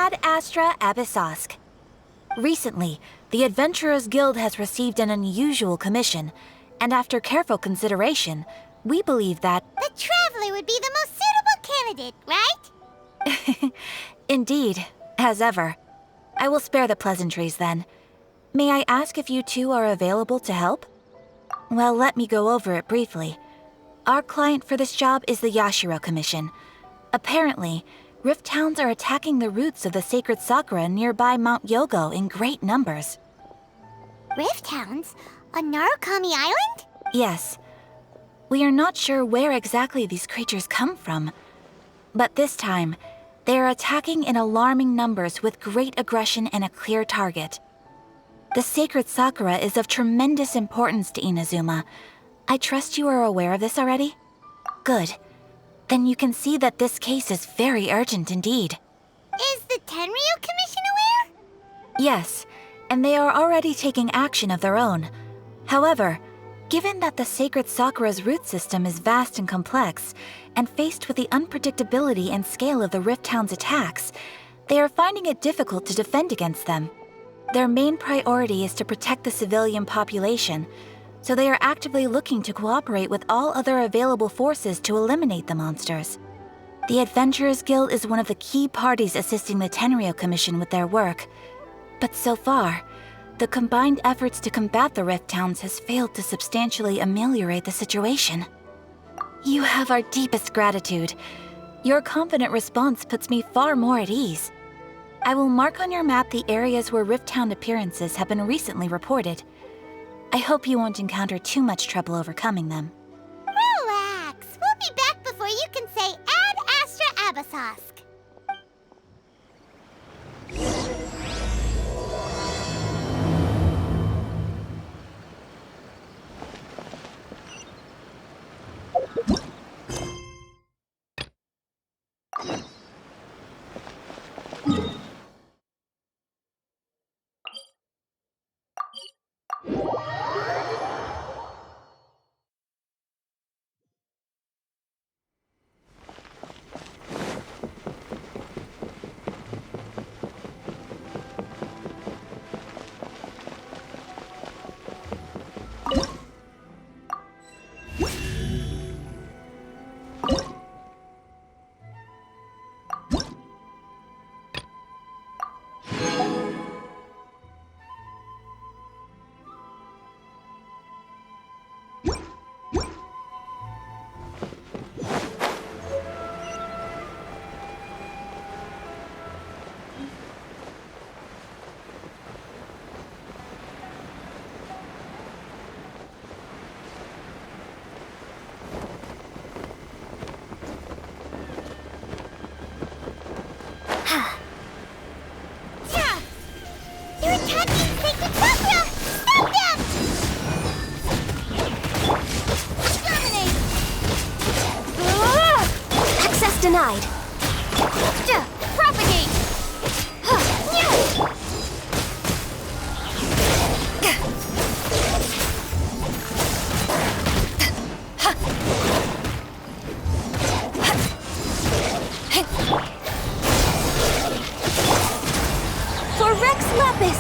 Ad Astra Abyssosk. Recently, the Adventurers Guild has received an unusual commission, and after careful consideration, we believe that... The Traveler would be the most suitable candidate, right? Indeed, as ever. I will spare the pleasantries then. May I ask if you two are available to help? Well, let me go over it briefly. Our client for this job is the Yashiro Commission. Apparently, Rift Towns are attacking the roots of the sacred sakura nearby Mount Yogo in great numbers. Rift Towns? On Narukami Island? Yes. We are not sure where exactly these creatures come from. But this time, they are attacking in alarming numbers with great aggression and a clear target. The sacred sakura is of tremendous importance to Inazuma. I trust you are aware of this already? Good. Then you can see that this case is very urgent indeed. Is the Tenryu Commission aware? Yes, and they are already taking action of their own. However, given that the sacred sakura's root system is vast and complex, and faced with the unpredictability and scale of the Rift Town's attacks, they are finding it difficult to defend against them. Their main priority is to protect the civilian population, so they are actively looking to cooperate with all other available forces to eliminate the monsters. The Adventurers Guild is one of the key parties assisting the Tenryu Commission with their work, but so far, the combined efforts to combat the Rift Towns has failed to substantially ameliorate the situation. You have our deepest gratitude. Your confident response puts me far more at ease. I will mark on your map the areas where Rift Town appearances have been recently reported. I hope you won't encounter too much trouble overcoming them. Relax. We'll be back before you can say Ad Astra Abyssosk. They're attacking Sacred Sakura! Stop them! Dominate! Access denied. Propagate! For Rex Lapis!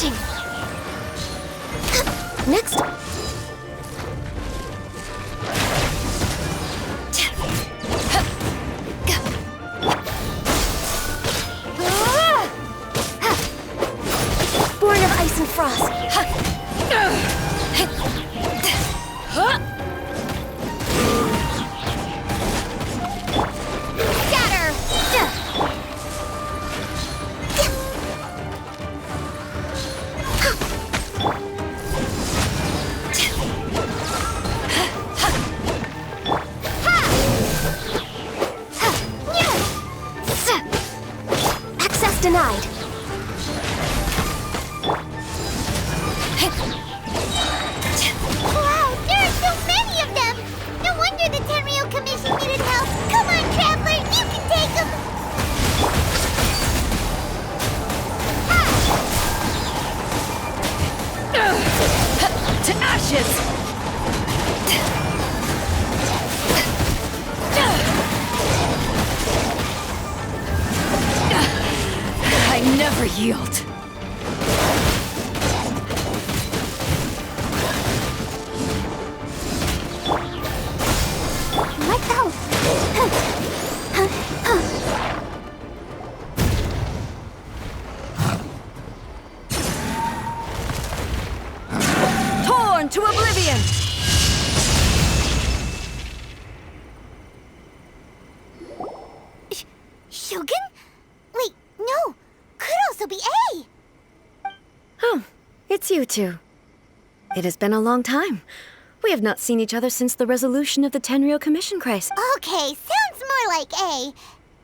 Catching! Next! Born of ice and frost! Access denied. Wow, there are so many of them! No wonder the Tenryou Commission needed help. Come on, Traveler, you can take them! To ashes! I never yield. Let go! Torn to oblivion! Shogun? Wait, no! Could also be A! Oh, it's you two. It has been a long time. We have not seen each other since the resolution of the Tenryou Commission crisis. Okay, sounds more like A.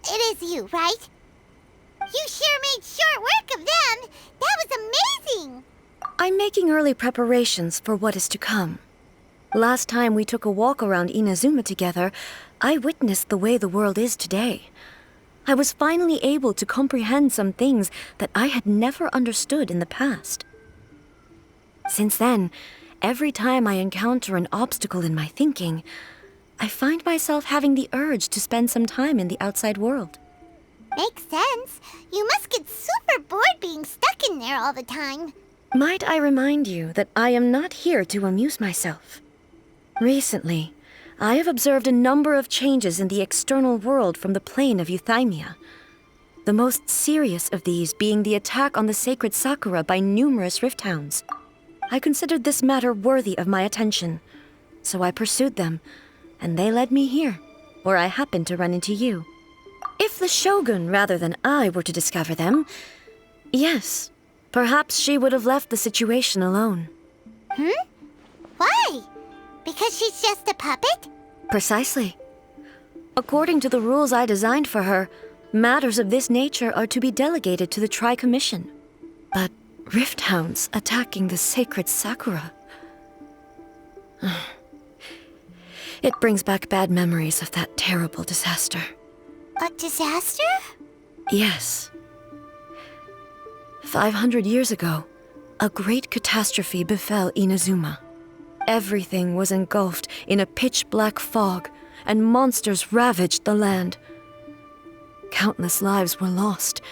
It is you, right? You sure made short work of them! That was amazing! I'm making early preparations for what is to come. Last time we took a walk around Inazuma together, I witnessed the way the world is today. I was finally able to comprehend some things that I had never understood in the past. Since then, every time I encounter an obstacle in my thinking, I find myself having the urge to spend some time in the outside world. Makes sense. You must get super bored being stuck in there all the time. Might I remind you that I am not here to amuse myself. Recently, I have observed a number of changes in the external world from the plane of Euthymia. The most serious of these being the attack on the sacred Sakura by numerous Rift Hounds. I considered this matter worthy of my attention, so I pursued them, and they led me here, where I happened to run into you. If the Shogun rather than I were to discover them, yes, perhaps she would have left the situation alone. Why? Because she's just a puppet? Precisely. According to the rules I designed for her, matters of this nature are to be delegated to the Tri-Commission. But Rift Hounds attacking the sacred Sakura... It brings back bad memories of that terrible disaster. A disaster? Yes. 500 years ago, a great catastrophe befell Inazuma. Everything was engulfed in a pitch-black fog, and monsters ravaged the land. Countless lives were lost,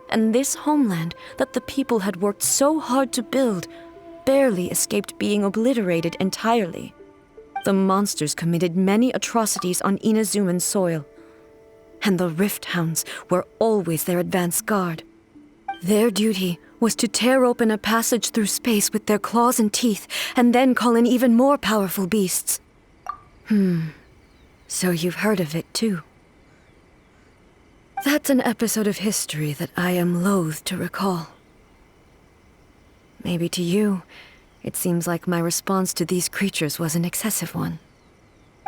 and this homeland that the people had worked so hard to build barely escaped being obliterated entirely. The monsters committed many atrocities on Inazuman soil, and the Rift Hounds were always their advance guard. Their duty was to tear open a passage through space with their claws and teeth, and then call in even more powerful beasts. So you've heard of it too. That's an episode of history that I am loath to recall. Maybe to you, it seems like my response to these creatures was an excessive one.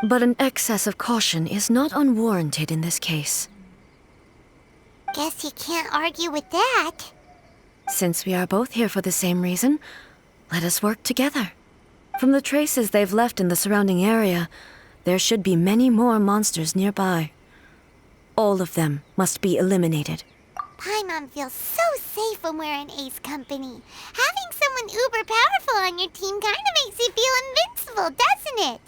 But an excess of caution is not unwarranted in this case. Guess you can't argue with that. Since we are both here for the same reason, let us work together. From the traces they've left in the surrounding area, there should be many more monsters nearby. All of them must be eliminated. Paimon feels so safe when we're in Ace Company. Having someone uber powerful on your team kind of makes you feel invincible, doesn't it?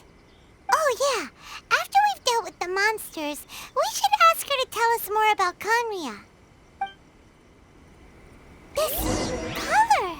Oh yeah, after we've dealt with the monsters, we should ask her to tell us more about Conria. This color!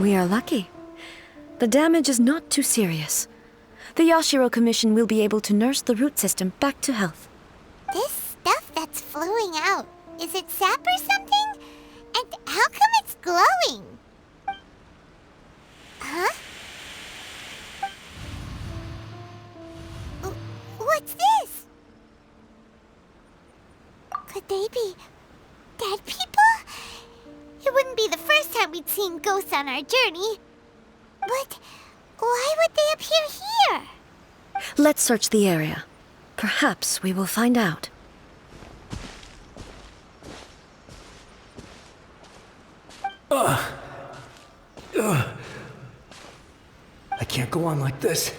We are lucky. The damage is not too serious. The Yashiro Commission will be able to nurse the root system back to health. This stuff that's flowing out, is it sap or something? And how come it's glowing? Huh? What's this? Could they be dead people? It wouldn't be the first time we'd seen ghosts on our journey. But why would they appear here? Let's search the area. Perhaps we will find out. I can't go on like this.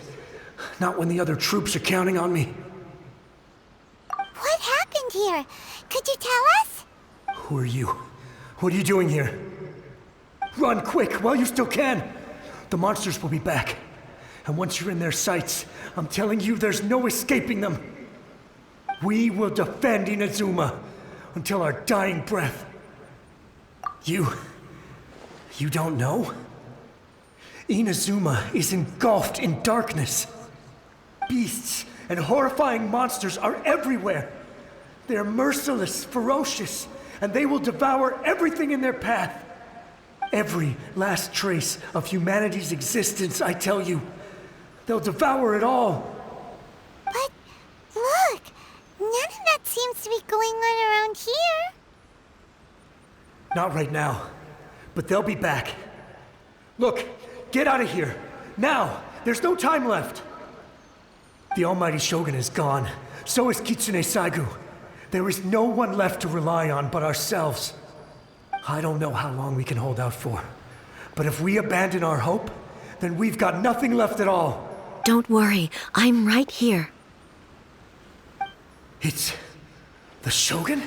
Not when the other troops are counting on me. What happened here? Could you tell us? Who are you? What are you doing here? Run quick while you still can. The monsters will be back. And once you're in their sights, I'm telling you there's no escaping them. We will defend Inazuma until our dying breath. You don't know? Inazuma is engulfed in darkness. Beasts and horrifying monsters are everywhere. They're merciless, ferocious, and they will devour everything in their path. Every last trace of humanity's existence, I tell you. They'll devour it all. But look, none of that seems to be going on around here. Not right now, but they'll be back. Look, get out of here. Now! There's no time left. The Almighty Shogun is gone. So is Kitsune Saigu. There is no one left to rely on but ourselves. I don't know how long we can hold out for. But if we abandon our hope, then we've got nothing left at all. Don't worry, I'm right here. It's the Shogun?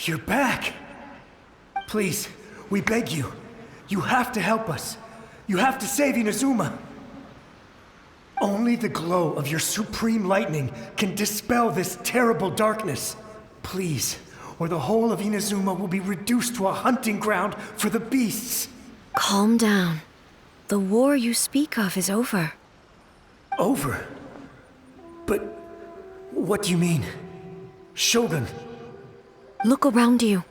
You're back. Please, we beg you. You have to help us. You have to save Inazuma. Only the glow of your supreme lightning can dispel this terrible darkness. Please, or the whole of Inazuma will be reduced to a hunting ground for the beasts. Calm down. The war you speak of is over. Over? But what do you mean? Shogun? Look around you.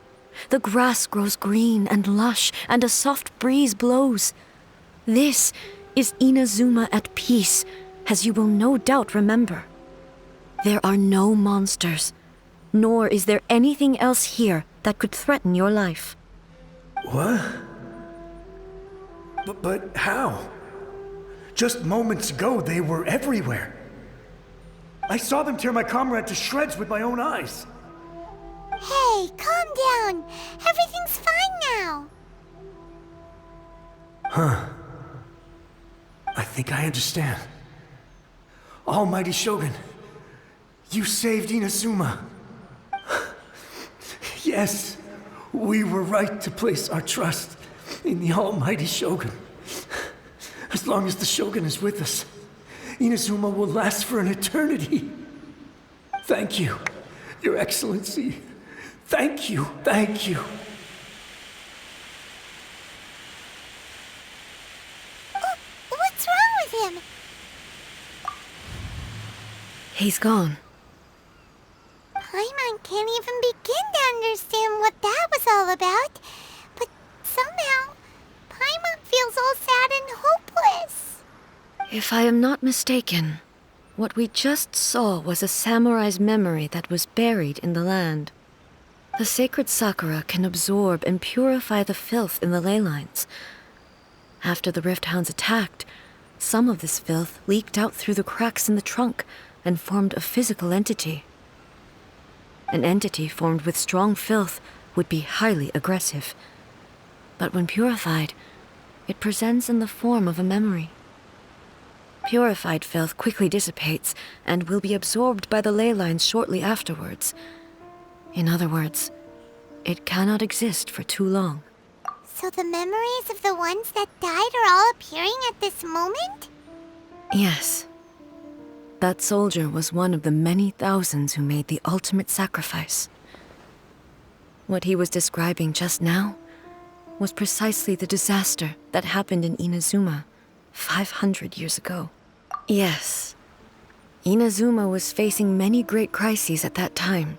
The grass grows green and lush, and a soft breeze blows. This is Inazuma at peace, as you will no doubt remember. There are no monsters, nor is there anything else here that could threaten your life. What? But how? Just moments ago, they were everywhere. I saw them tear my comrade to shreds with my own eyes. Hey, calm down. Everything's fine now. I think I understand. Almighty Shogun, you saved Inazuma. Yes, we were right to place our trust in the Almighty Shogun. As long as the Shogun is with us, Inazuma will last for an eternity. Thank you, Your Excellency. Thank you, thank you. What's wrong with him? He's gone. Paimon can't even begin to understand what that was all about. But somehow, Paimon feels all sad and hopeless. If I am not mistaken, what we just saw was a samurai's memory that was buried in the land. The sacred Sakura can absorb and purify the filth in the ley lines. After the Rift Hounds attacked, some of this filth leaked out through the cracks in the trunk and formed a physical entity. An entity formed with strong filth would be highly aggressive. But when purified, it presents in the form of a memory. Purified filth quickly dissipates and will be absorbed by the ley lines shortly afterwards. In other words, it cannot exist for too long. So the memories of the ones that died are all appearing at this moment? Yes. That soldier was one of the many thousands who made the ultimate sacrifice. What he was describing just now was precisely the disaster that happened in Inazuma 500 years ago. Yes, Inazuma was facing many great crises at that time.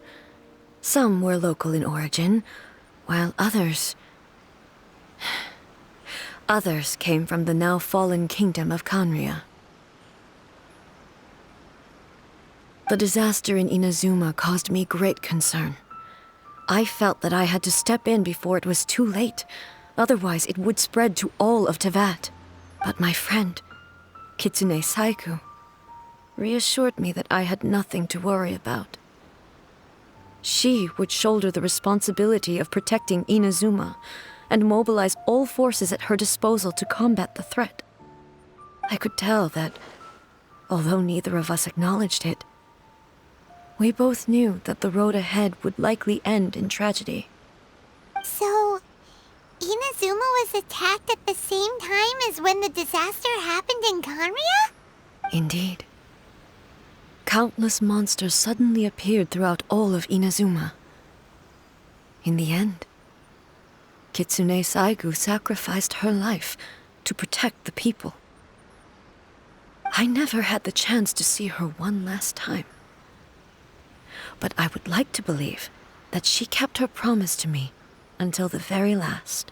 Some were local in origin, while others came from the now fallen kingdom of Kanria. The disaster in Inazuma caused me great concern. I felt that I had to step in before it was too late, otherwise it would spread to all of Teyvat. But my friend, Kitsune Saiku, reassured me that I had nothing to worry about. She would shoulder the responsibility of protecting Inazuma and mobilize all forces at her disposal to combat the threat. I could tell that, although neither of us acknowledged it, we both knew that the road ahead would likely end in tragedy. So, Inazuma was attacked at the same time as when the disaster happened in Kanria? Indeed. Countless monsters suddenly appeared throughout all of Inazuma. In the end, Kitsune Saigu sacrificed her life to protect the people. I never had the chance to see her one last time. But I would like to believe that she kept her promise to me until the very last.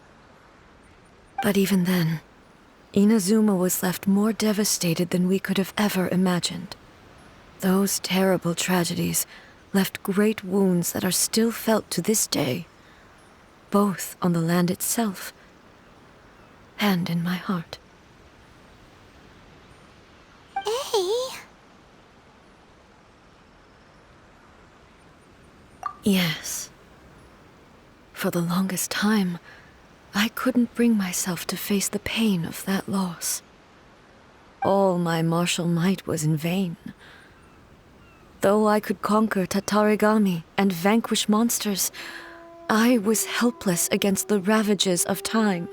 But even then, Inazuma was left more devastated than we could have ever imagined. Those terrible tragedies left great wounds that are still felt to this day, both on the land itself and in my heart. Ei? Yes. For the longest time, I couldn't bring myself to face the pain of that loss. All my martial might was in vain. Though I could conquer Tatarigami and vanquish monsters, I was helpless against the ravages of time,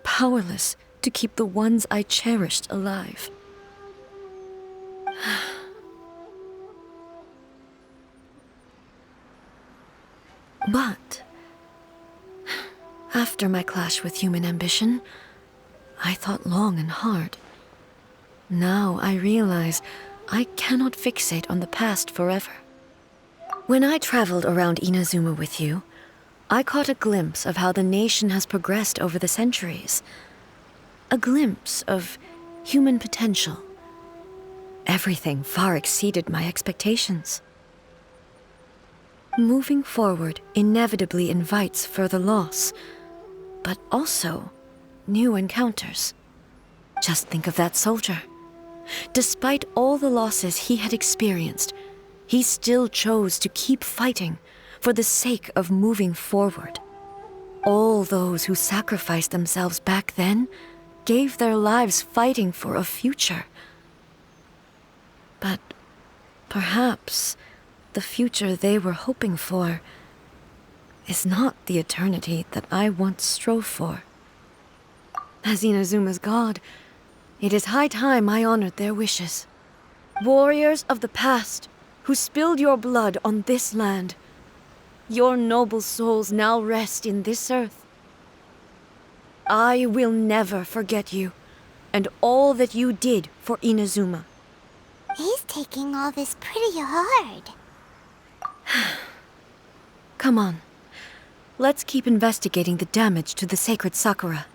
powerless to keep the ones I cherished alive. But after my clash with human ambition, I thought long and hard. Now I realize I cannot fixate on the past forever. When I traveled around Inazuma with you, I caught a glimpse of how the nation has progressed over the centuries. A glimpse of human potential. Everything far exceeded my expectations. Moving forward inevitably invites further loss, but also new encounters. Just think of that soldier. Despite all the losses he had experienced, he still chose to keep fighting for the sake of moving forward. All those who sacrificed themselves back then gave their lives fighting for a future. But perhaps the future they were hoping for is not the eternity that I once strove for. As Inazuma's god, it is high time I honored their wishes. Warriors of the past, who spilled your blood on this land, your noble souls now rest in this earth. I will never forget you, and all that you did for Inazuma. He's taking all this pretty hard. Come on. Let's keep investigating the damage to the sacred Sakura.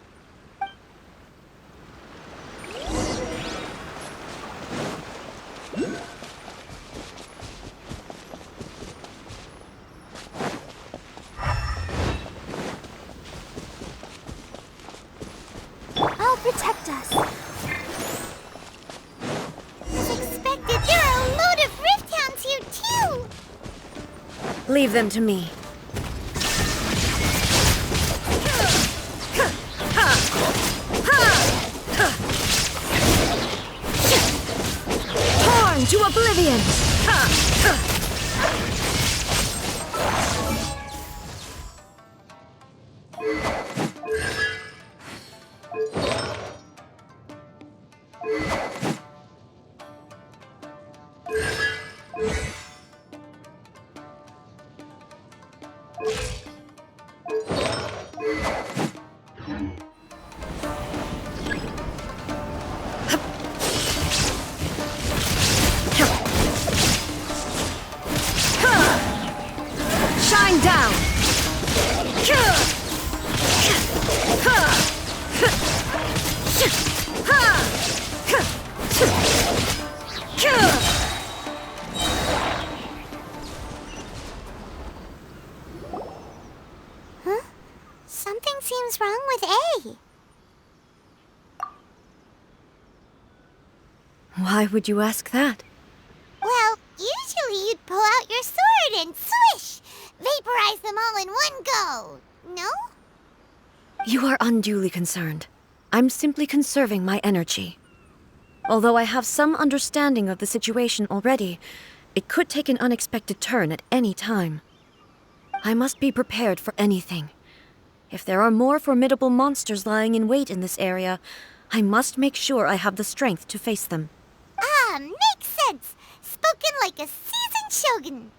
I'll protect us. As expected, there are a load of Rift Hounds here too! Leave them to me. Torn to oblivion! wrong with A? Why would you ask that? Well, usually you'd pull out your sword and swish! Vaporize them all in one go, no? You are unduly concerned. I'm simply conserving my energy. Although I have some understanding of the situation already, it could take an unexpected turn at any time. I must be prepared for anything. If there are more formidable monsters lying in wait in this area, I must make sure I have the strength to face them. Ah, makes sense! Spoken like a seasoned shogun.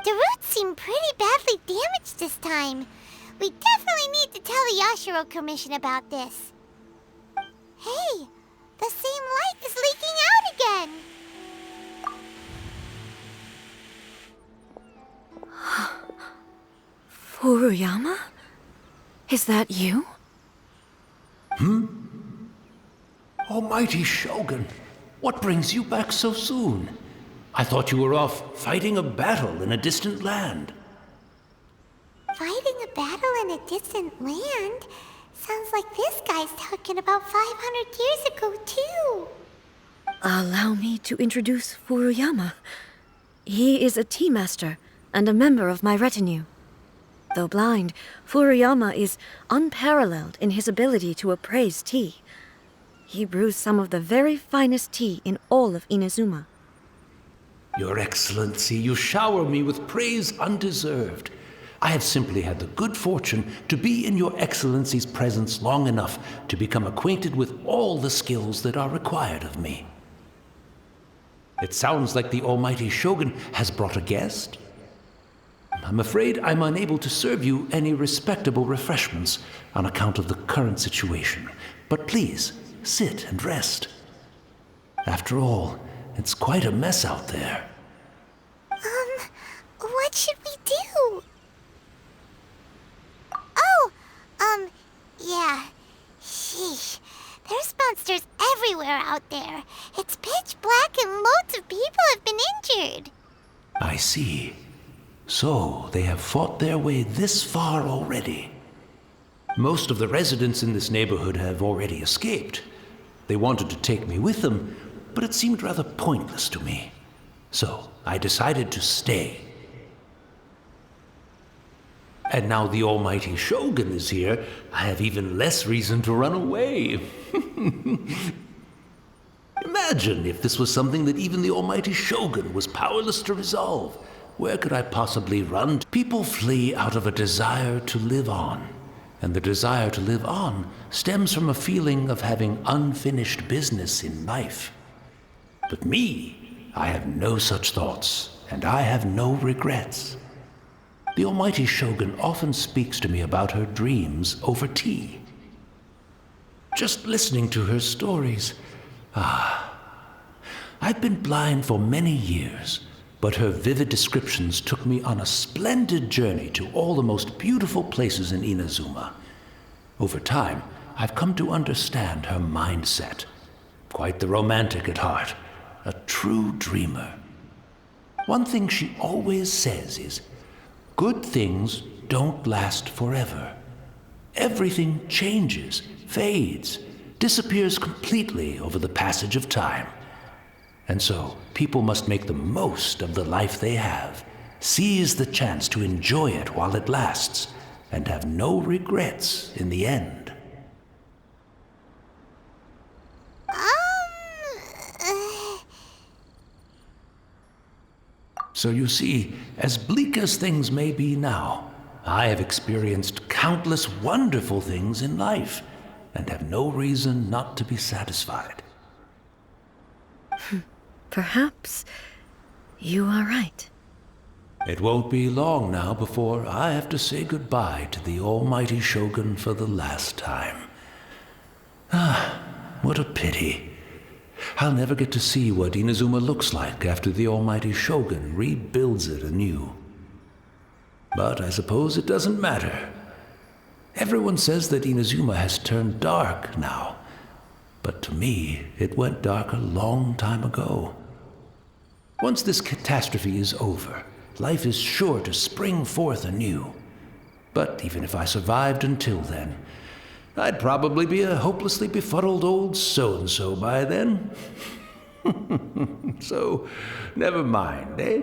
The roots seem pretty badly damaged this time. We definitely need to tell the Yashiro Commission about this. Hey, the same light is leaking out again! Furuyama? Is that you? Almighty Shogun, what brings you back so soon? I thought you were off fighting a battle in a distant land. Fighting a battle in a distant land? Sounds like this guy's talking about 500 years ago, too. Allow me to introduce Furuyama. He is a tea master and a member of my retinue. Though blind, Furuyama is unparalleled in his ability to appraise tea. He brews some of the very finest tea in all of Inazuma. Your Excellency, you shower me with praise undeserved. I have simply had the good fortune to be in Your Excellency's presence long enough to become acquainted with all the skills that are required of me. It sounds like the Almighty Shogun has brought a guest. I'm afraid I'm unable to serve you any respectable refreshments on account of the current situation, but please, sit and rest. After all, it's quite a mess out there. What should we do? Oh, yeah. Sheesh. There's monsters everywhere out there. It's pitch black and loads of people have been injured. I see. So, they have fought their way this far already. Most of the residents in this neighborhood have already escaped. They wanted to take me with them, but it seemed rather pointless to me. So, I decided to stay. And now the Almighty Shogun is here, I have even less reason to run away. Imagine if this was something that even the Almighty Shogun was powerless to resolve. Where could I possibly run? People flee out of a desire to live on. And the desire to live on stems from a feeling of having unfinished business in life. But me, I have no such thoughts, and I have no regrets. The Almighty Shogun often speaks to me about her dreams over tea. Just listening to her stories, I've been blind for many years, but her vivid descriptions took me on a splendid journey to all the most beautiful places in Inazuma. Over time, I've come to understand her mindset. Quite the romantic at heart, a true dreamer. One thing she always says is, good things don't last forever. Everything changes, fades, disappears completely over the passage of time. And so, people must make the most of the life they have, seize the chance to enjoy it while it lasts, and have no regrets in the end. So you see, as bleak as things may be now, I have experienced countless wonderful things in life, and have no reason not to be satisfied. Perhaps you are right. It won't be long now before I have to say goodbye to the Almighty Shogun for the last time. What a pity. I'll never get to see what Inazuma looks like after the Almighty Shogun rebuilds it anew. But I suppose it doesn't matter. Everyone says that Inazuma has turned dark now, but to me, it went dark a long time ago. Once this catastrophe is over, life is sure to spring forth anew. But even if I survived until then, I'd probably be a hopelessly befuddled old so-and-so by then. So, never mind, eh?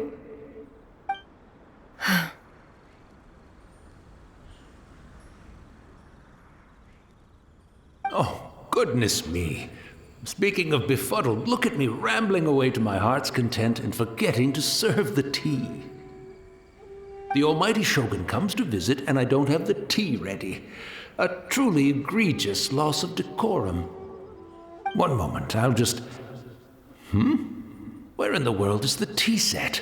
Oh, goodness me. Speaking of befuddled, look at me rambling away to my heart's content and forgetting to serve the tea. The almighty Shogun comes to visit and I don't have the tea ready. A truly egregious loss of decorum. One moment, I'll just... Where in the world is the tea set?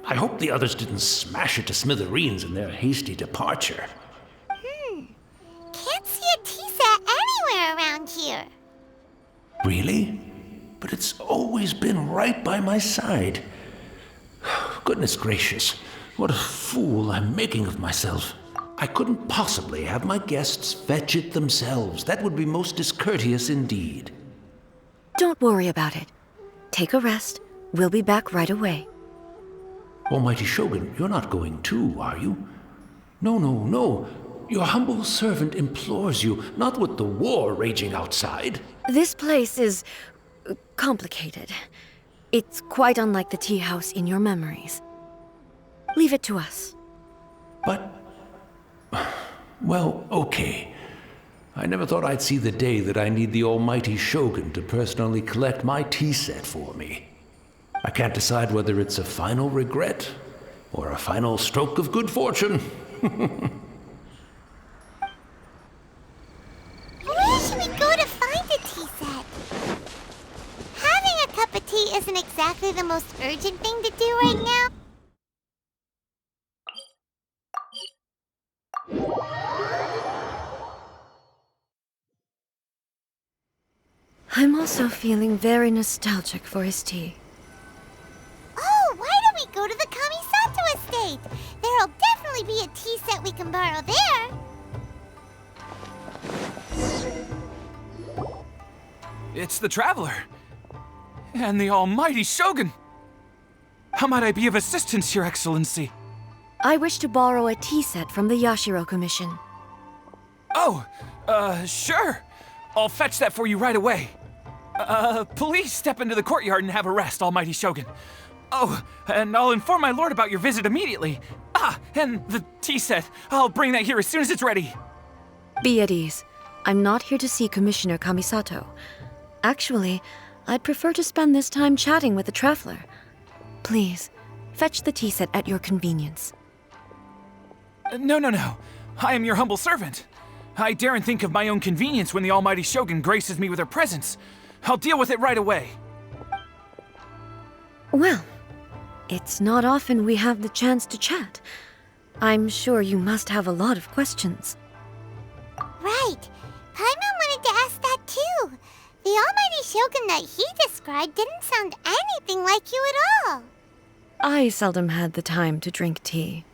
I hope the others didn't smash it to smithereens in their hasty departure. Can't see a tea set anywhere around here. Really? But it's always been right by my side. Goodness gracious, what a fool I'm making of myself. I couldn't possibly have my guests fetch it themselves. That would be most discourteous indeed. Don't worry about it. Take a rest. We'll be back right away. Almighty Shogun, you're not going too, are you? No. Your humble servant implores you, not with the war raging outside. This place is complicated. It's quite unlike the tea house in your memories. Leave it to us. But... well, okay. I never thought I'd see the day that I need the almighty Shogun to personally collect my tea set for me. I can't decide whether it's a final regret or a final stroke of good fortune. Where should we go to find a tea set? Having a cup of tea isn't exactly the most urgent thing to do right now. I'm also feeling very nostalgic for his tea. Oh, why don't we go to the Kamisato estate? There'll definitely be a tea set we can borrow there. It's the Traveler. And the almighty Shogun. How might I be of assistance, Your Excellency? I wish to borrow a tea set from the Yashiro Commission. Oh, sure. I'll fetch that for you right away. Please step into the courtyard and have a rest, almighty Shogun. Oh, and I'll inform my lord about your visit immediately. Ah, and the tea set. I'll bring that here as soon as it's ready. Be at ease. I'm not here to see Commissioner Kamisato. Actually, I'd prefer to spend this time chatting with the Traveler. Please, fetch the tea set at your convenience. No. I am your humble servant. I daren't think of my own convenience when the almighty Shogun graces me with her presence. I'll deal with it right away. Well, it's not often we have the chance to chat. I'm sure you must have a lot of questions. Right. Paimon wanted to ask that too. The almighty Shogun that he described didn't sound anything like you at all. I seldom had the time to drink tea.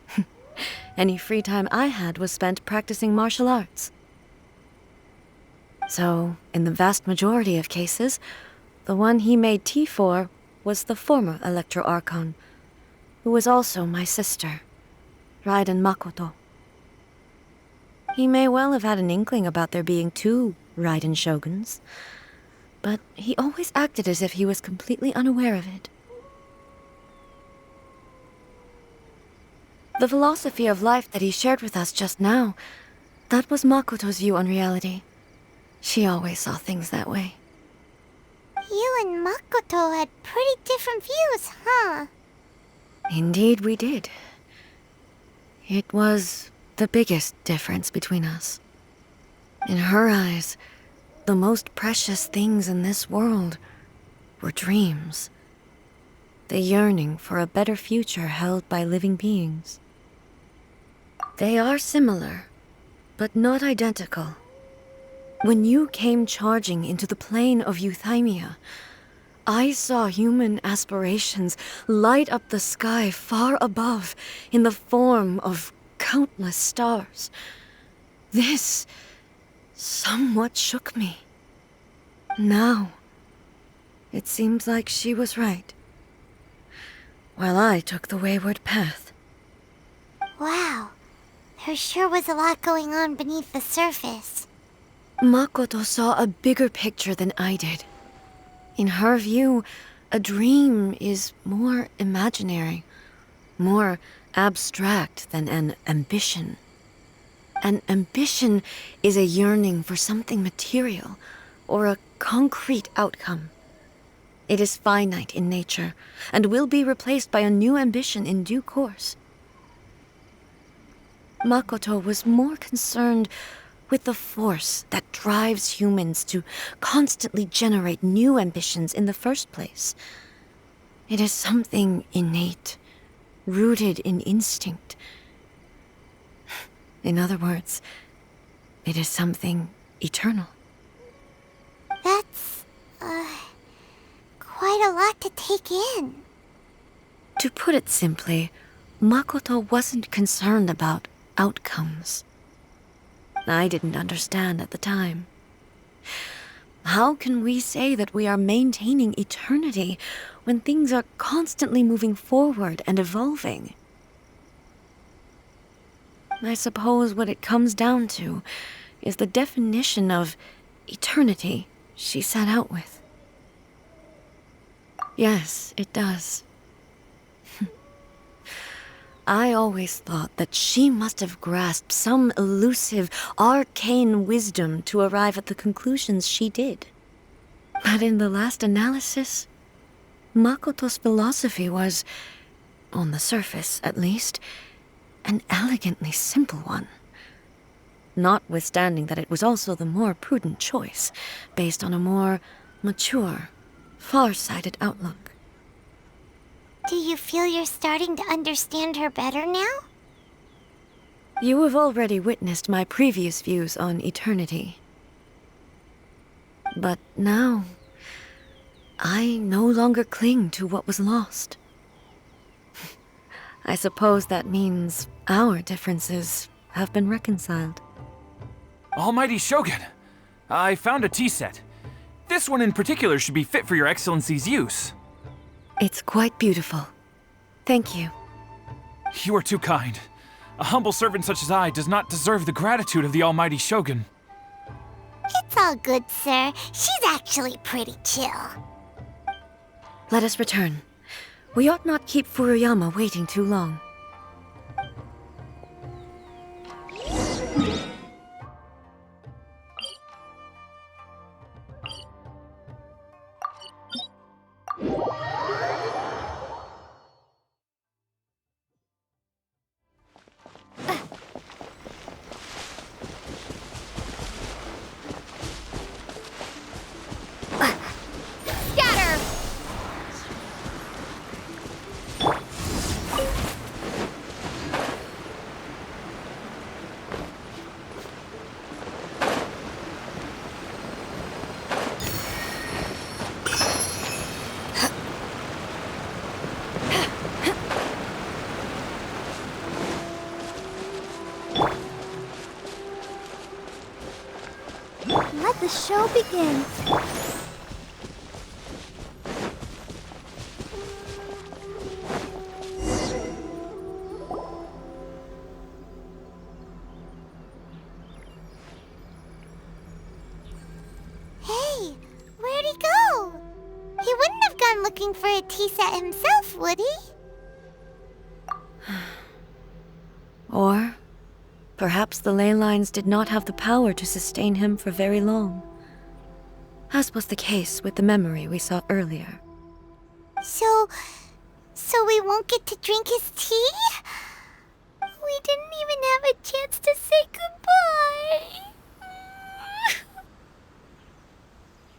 Any free time I had was spent practicing martial arts. So, in the vast majority of cases, the one he made tea for was the former Electro Archon, who was also my sister, Raiden Makoto. He may well have had an inkling about there being two Raiden Shoguns, but he always acted as if he was completely unaware of it. The philosophy of life that he shared with us just now, that was Makoto's view on reality. She always saw things that way. You and Makoto had pretty different views, huh? Indeed we did. It was the biggest difference between us. In her eyes, the most precious things in this world were dreams. The yearning for a better future held by living beings. They are similar, but not identical. When you came charging into the plane of Euthymia, I saw human aspirations light up the sky far above in the form of countless stars. This somewhat shook me. Now, it seems like she was right, while I took the wayward path. Wow. There sure was a lot going on beneath the surface. Makoto saw a bigger picture than I did. In her view, a dream is more imaginary, more abstract than an ambition. An ambition is a yearning for something material or a concrete outcome. It is finite in nature and will be replaced by a new ambition in due course. Makoto was more concerned with the force that drives humans to constantly generate new ambitions in the first place. It is something innate, rooted in instinct. In other words, it is something eternal. That's, quite a lot to take in. To put it simply, Makoto wasn't concerned about outcomes. I didn't understand at the time. How can we say that we are maintaining eternity when things are constantly moving forward and evolving? I suppose what it comes down to is the definition of eternity she set out with. Yes, it does. I always thought that she must have grasped some elusive, arcane wisdom to arrive at the conclusions she did. But in the last analysis, Makoto's philosophy was, on the surface at least, an elegantly simple one. Notwithstanding that it was also the more prudent choice, based on a more mature, far-sighted outlook. Do you feel you're starting to understand her better now? You have already witnessed my previous views on eternity. But now, I no longer cling to what was lost. I suppose that means our differences have been reconciled. Almighty Shogun, I found a tea set. This one in particular should be fit for your Excellency's use. It's quite beautiful. Thank you. You are too kind. A humble servant such as I does not deserve the gratitude of the Almighty Shogun. It's all good, sir. She's actually pretty chill. Let us return. We ought not keep Furuyama waiting too long. Scatter! Let the show begin. Hey, where'd he go? He wouldn't have gone looking for a tea set himself, would he? Or perhaps the ley lines did not have the power to sustain him for very long, as was the case with the memory we saw earlier. So we won't get to drink his tea? We didn't even have a chance to say goodbye.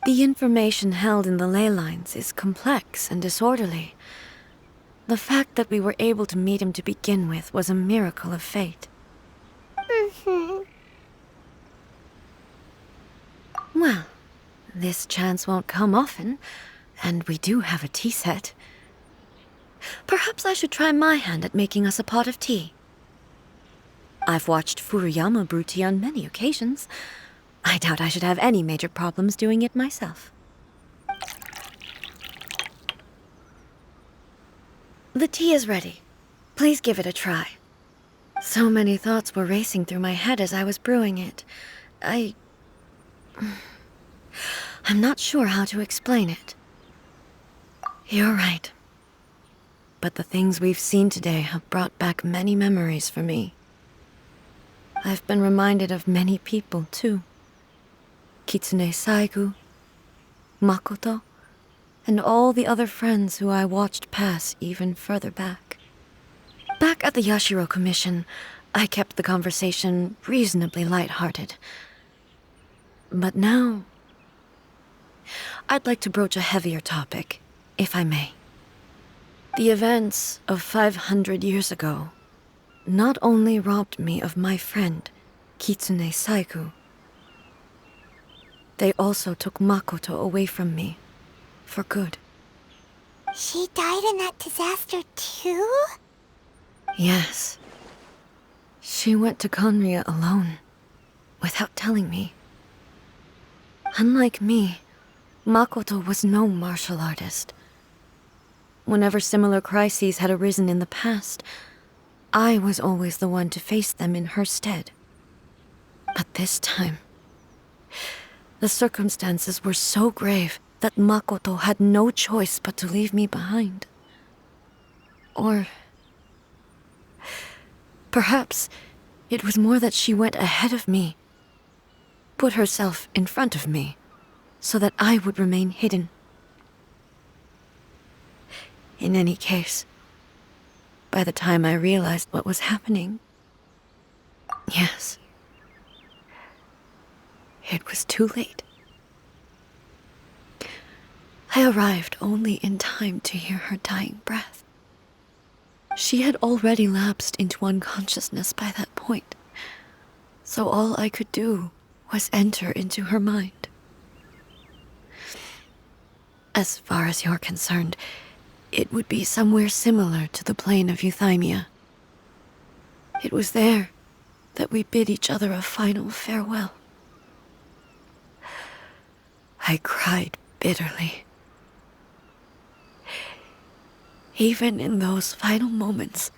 The information held in the ley lines is complex and disorderly. The fact that we were able to meet him to begin with was a miracle of fate. Well, this chance won't come often, and we do have a tea set. Perhaps I should try my hand at making us a pot of tea. I've watched Furuyama brew tea on many occasions. I doubt I should have any major problems doing it myself. The tea is ready. Please give it a try. So many thoughts were racing through my head as I was brewing it. I'm not sure how to explain it. You're right. But the things we've seen today have brought back many memories for me. I've been reminded of many people, too. Kitsune Saigu, Makoto, and all the other friends who I watched pass even further back. Back at the Yashiro Commission, I kept the conversation reasonably light-hearted. But now, I'd like to broach a heavier topic, if I may. The events of 500 years ago not only robbed me of my friend, Kitsune Saigu, they also took Makoto away from me, for good. She died in that disaster too? Yes. She went to Conria alone, without telling me. Unlike me, Makoto was no martial artist. Whenever similar crises had arisen in the past, I was always the one to face them in her stead. But this time, the circumstances were so grave that Makoto had no choice but to leave me behind. Or perhaps it was more that she went ahead of me, put herself in front of me, so that I would remain hidden. In any case, by the time I realized what was happening, yes, it was too late. I arrived only in time to hear her dying breath. She had already lapsed into unconsciousness by that point, so all I could do was enter into her mind. As far as you're concerned, it would be somewhere similar to the plain of Euthymia. It was there that we bid each other a final farewell. I cried bitterly. Even in those final moments,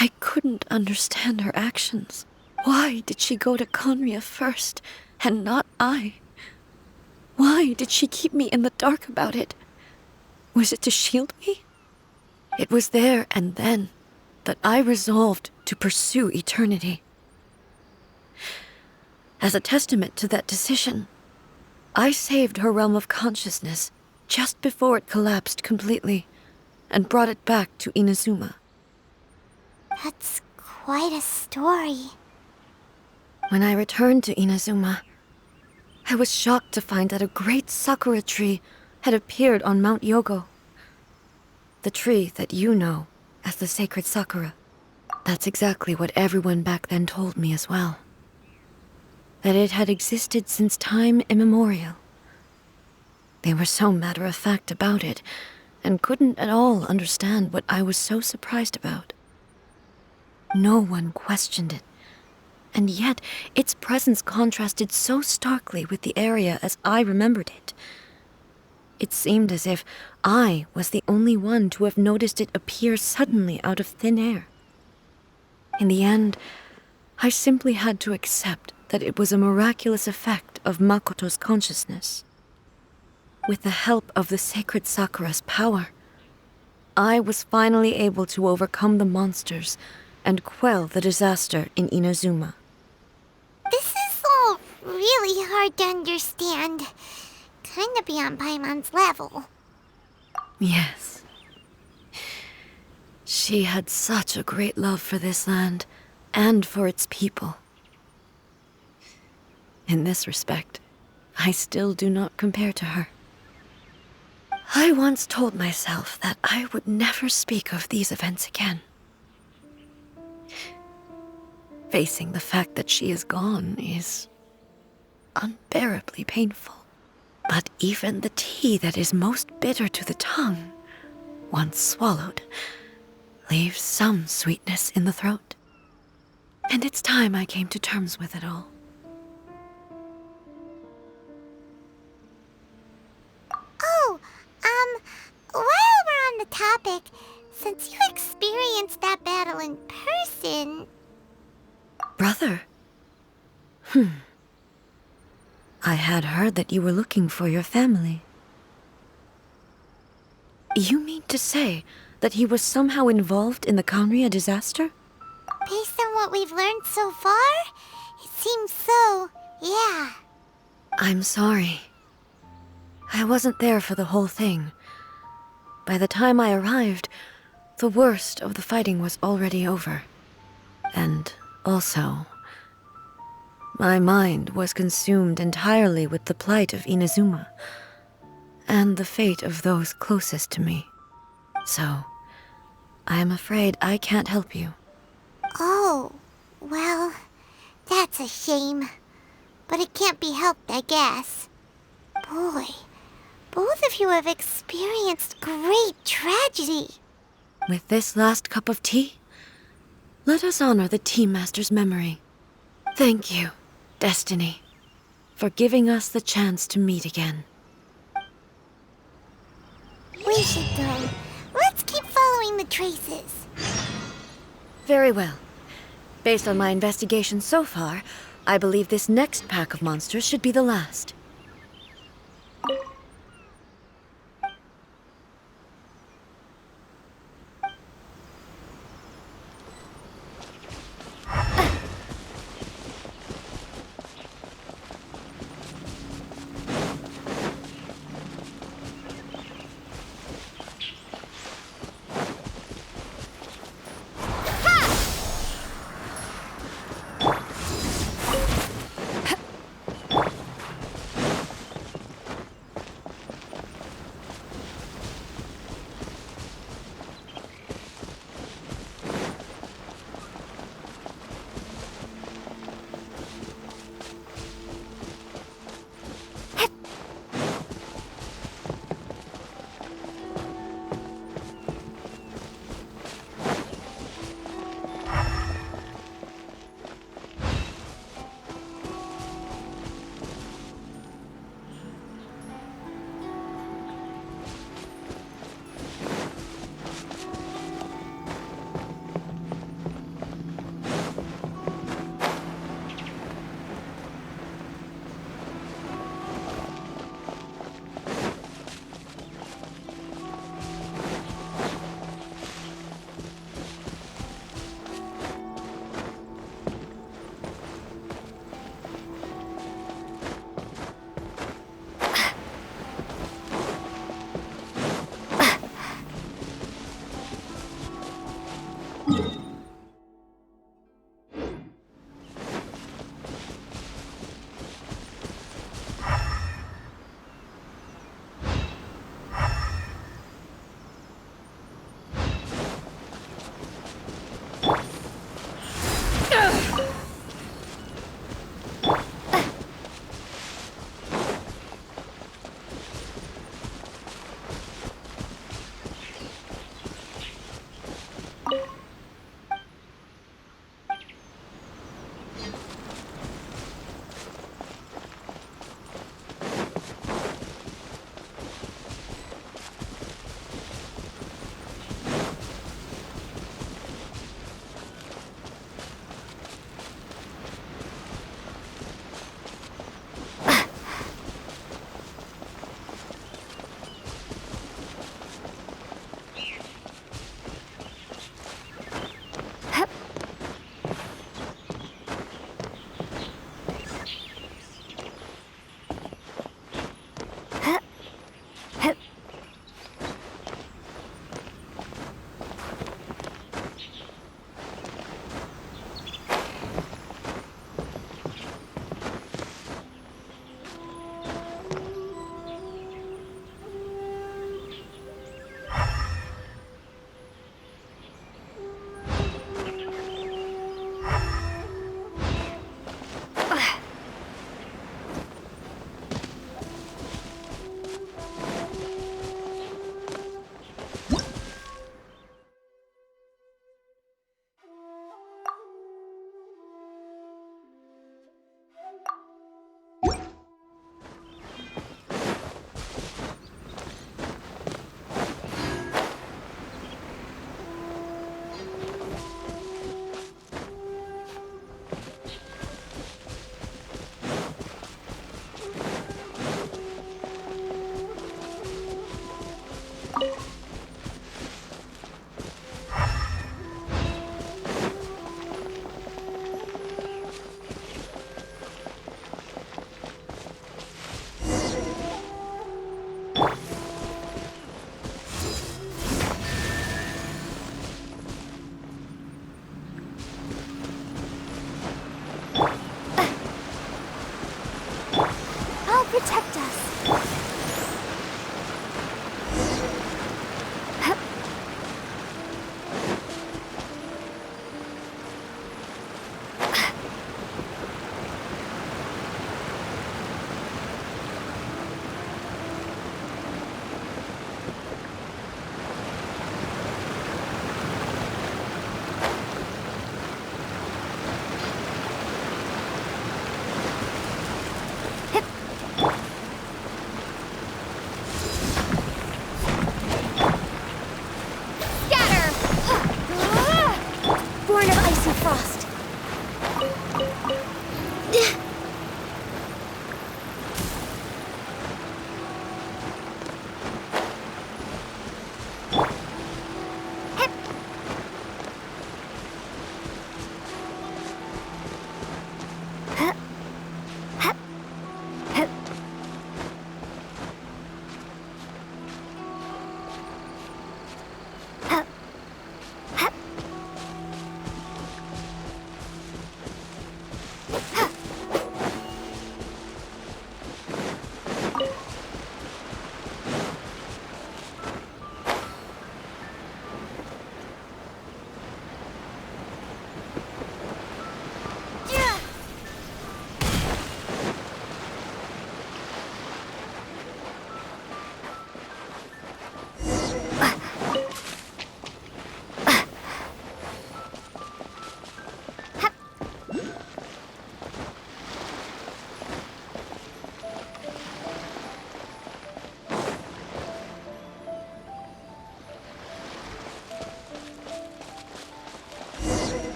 I couldn't understand her actions. Why did she go to Conria first, and not I? Why did she keep me in the dark about it? Was it to shield me? It was there and then that I resolved to pursue eternity. As a testament to that decision, I saved her realm of consciousness just before it collapsed completely and brought it back to Inazuma. That's quite a story. When I returned to Inazuma, I was shocked to find that a great sakura tree had appeared on Mount Yogo. The tree that you know as the sacred sakura. That's exactly what everyone back then told me as well. That it had existed since time immemorial. They were so matter-of-fact about it, and couldn't at all understand what I was so surprised about. No one questioned it, and yet its presence contrasted so starkly with the area as I remembered it. It seemed as if I was the only one to have noticed it appear suddenly out of thin air. In the end, I simply had to accept that it was a miraculous effect of Makoto's consciousness. With the help of the sacred Sakura's power, I was finally able to overcome the monsters and quell the disaster in Inazuma. This is all really hard to understand. Kinda beyond Paimon's level. Yes. She had such a great love for this land and for its people. In this respect, I still do not compare to her. I once told myself that I would never speak of these events again. Facing the fact that she is gone is unbearably painful. But even the tea that is most bitter to the tongue, once swallowed, leaves some sweetness in the throat. And it's time I came to terms with it all. Oh, while we're on the topic, since you experienced that battle in person, I had heard that you were looking for your family. You mean to say that he was somehow involved in the Khaenri'ah disaster? Based on what we've learned so far, it seems so, yeah. I'm sorry. I wasn't there for the whole thing. By the time I arrived, the worst of the fighting was already over. And also, my mind was consumed entirely with the plight of Inazuma and the fate of those closest to me. So, I am afraid I can't help you. Oh, well, that's a shame. But it can't be helped, I guess. Boy, both of you have experienced great tragedy. With this last cup of tea, let us honor the Tea Master's memory. Thank you, Destiny, for giving us the chance to meet again. We should go. Let's keep following the traces. Very well. Based on my investigation so far, I believe this next pack of monsters should be the last.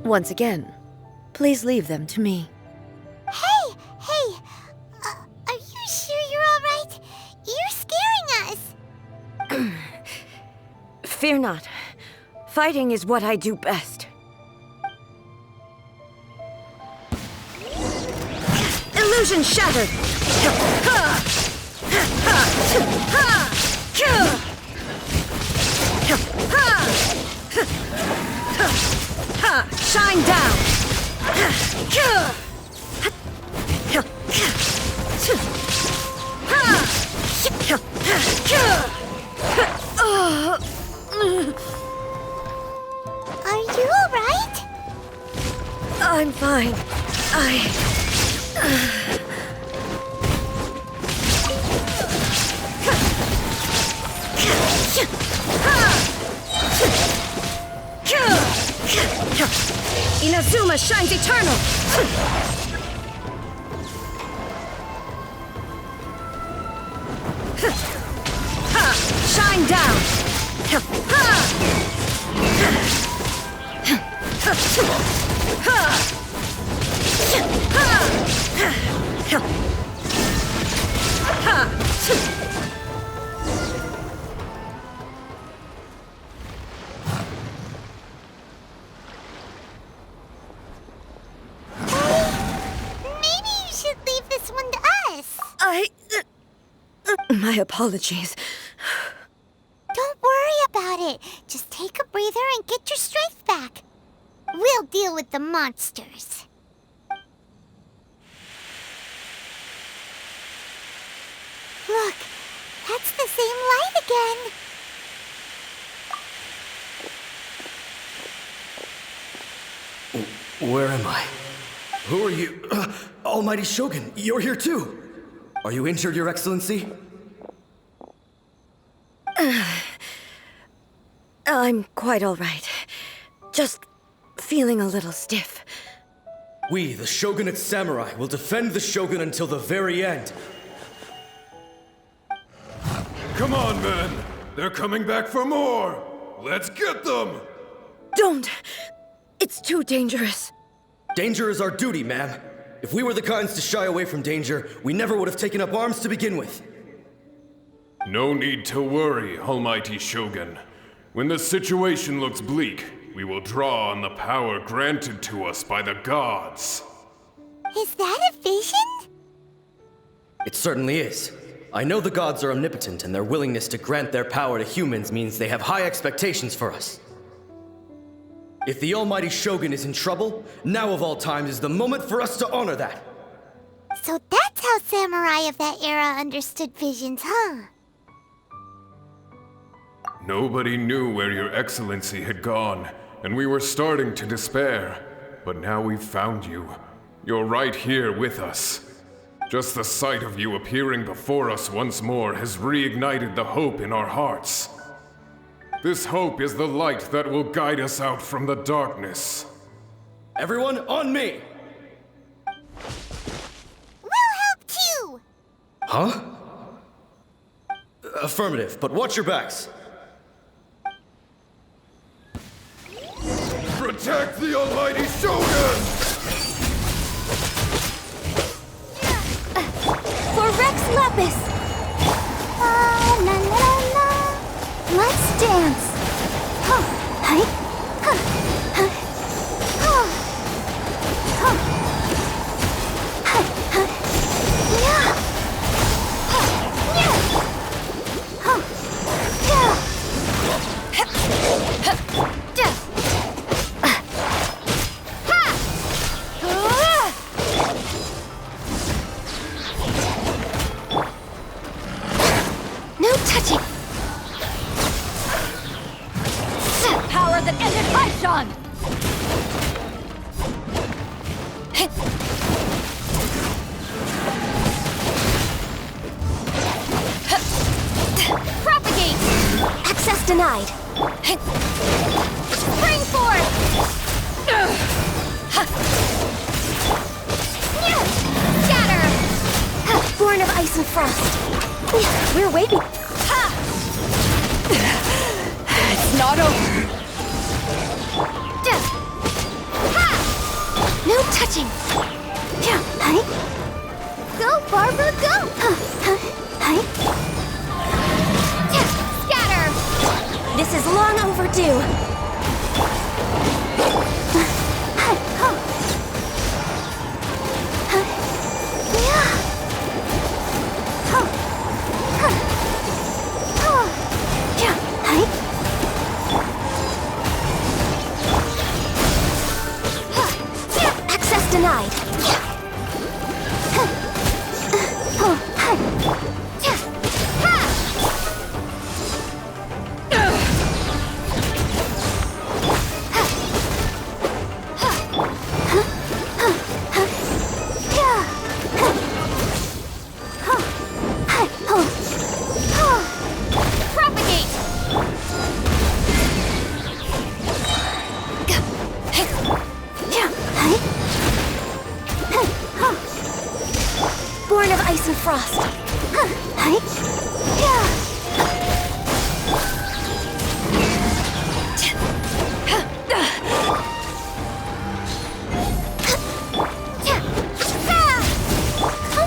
Once again, please leave them to me. Hey! Are you sure you're all right? You're scaring us! Fear not. Fighting is what I do best. Illusion shattered! Shine down! Are you all right? I'm fine. Inazuma shines eternal! Shine down! Maybe you should leave this one to us. My apologies. Don't worry about it. Just take a breather and get your strength back. We'll deal with the monsters. Look, that's the same light again. Where am I? Who are you? Almighty Shogun, you're here too! Are you injured, Your Excellency? I'm quite all right. Just feeling a little stiff. We, the Shogunate Samurai, will defend the Shogun until the very end. Come on, men! They're coming back for more! Let's get them! Don't! It's too dangerous. Danger is our duty, ma'am. If we were the kinds to shy away from danger, we never would have taken up arms to begin with. No need to worry, Almighty Shogun. When the situation looks bleak, we will draw on the power granted to us by the gods. Is that a vision? It certainly is. I know the gods are omnipotent, and their willingness to grant their power to humans means they have high expectations for us. If the Almighty Shogun is in trouble, now of all times is the moment for us to honor that. So that's how samurai of that era understood visions, huh? Nobody knew where Your Excellency had gone, and we were starting to despair. But now we've found you. You're right here with us. Just the sight of you appearing before us once more has reignited the hope in our hearts. This hope is the light that will guide us out from the darkness. Everyone, on me! We'll help too! Huh? Affirmative, but watch your backs. Protect the Almighty Shogun! For Rex Lapis! La la la la! Let's dance! Huh, hi, huh, huh, huh, huh, huh, huh, yeah, huh, yeah, huh, yeah, huh, yeah, no touching! Power that ended Aishan! Propagate! Access denied. Spring forth! Scatter! Born of ice and frost. We're waiting. It's not over. Ha! catching. Go, Barbara, go! Scatter! This is long overdue. Access denied. Born of ice and frost. Come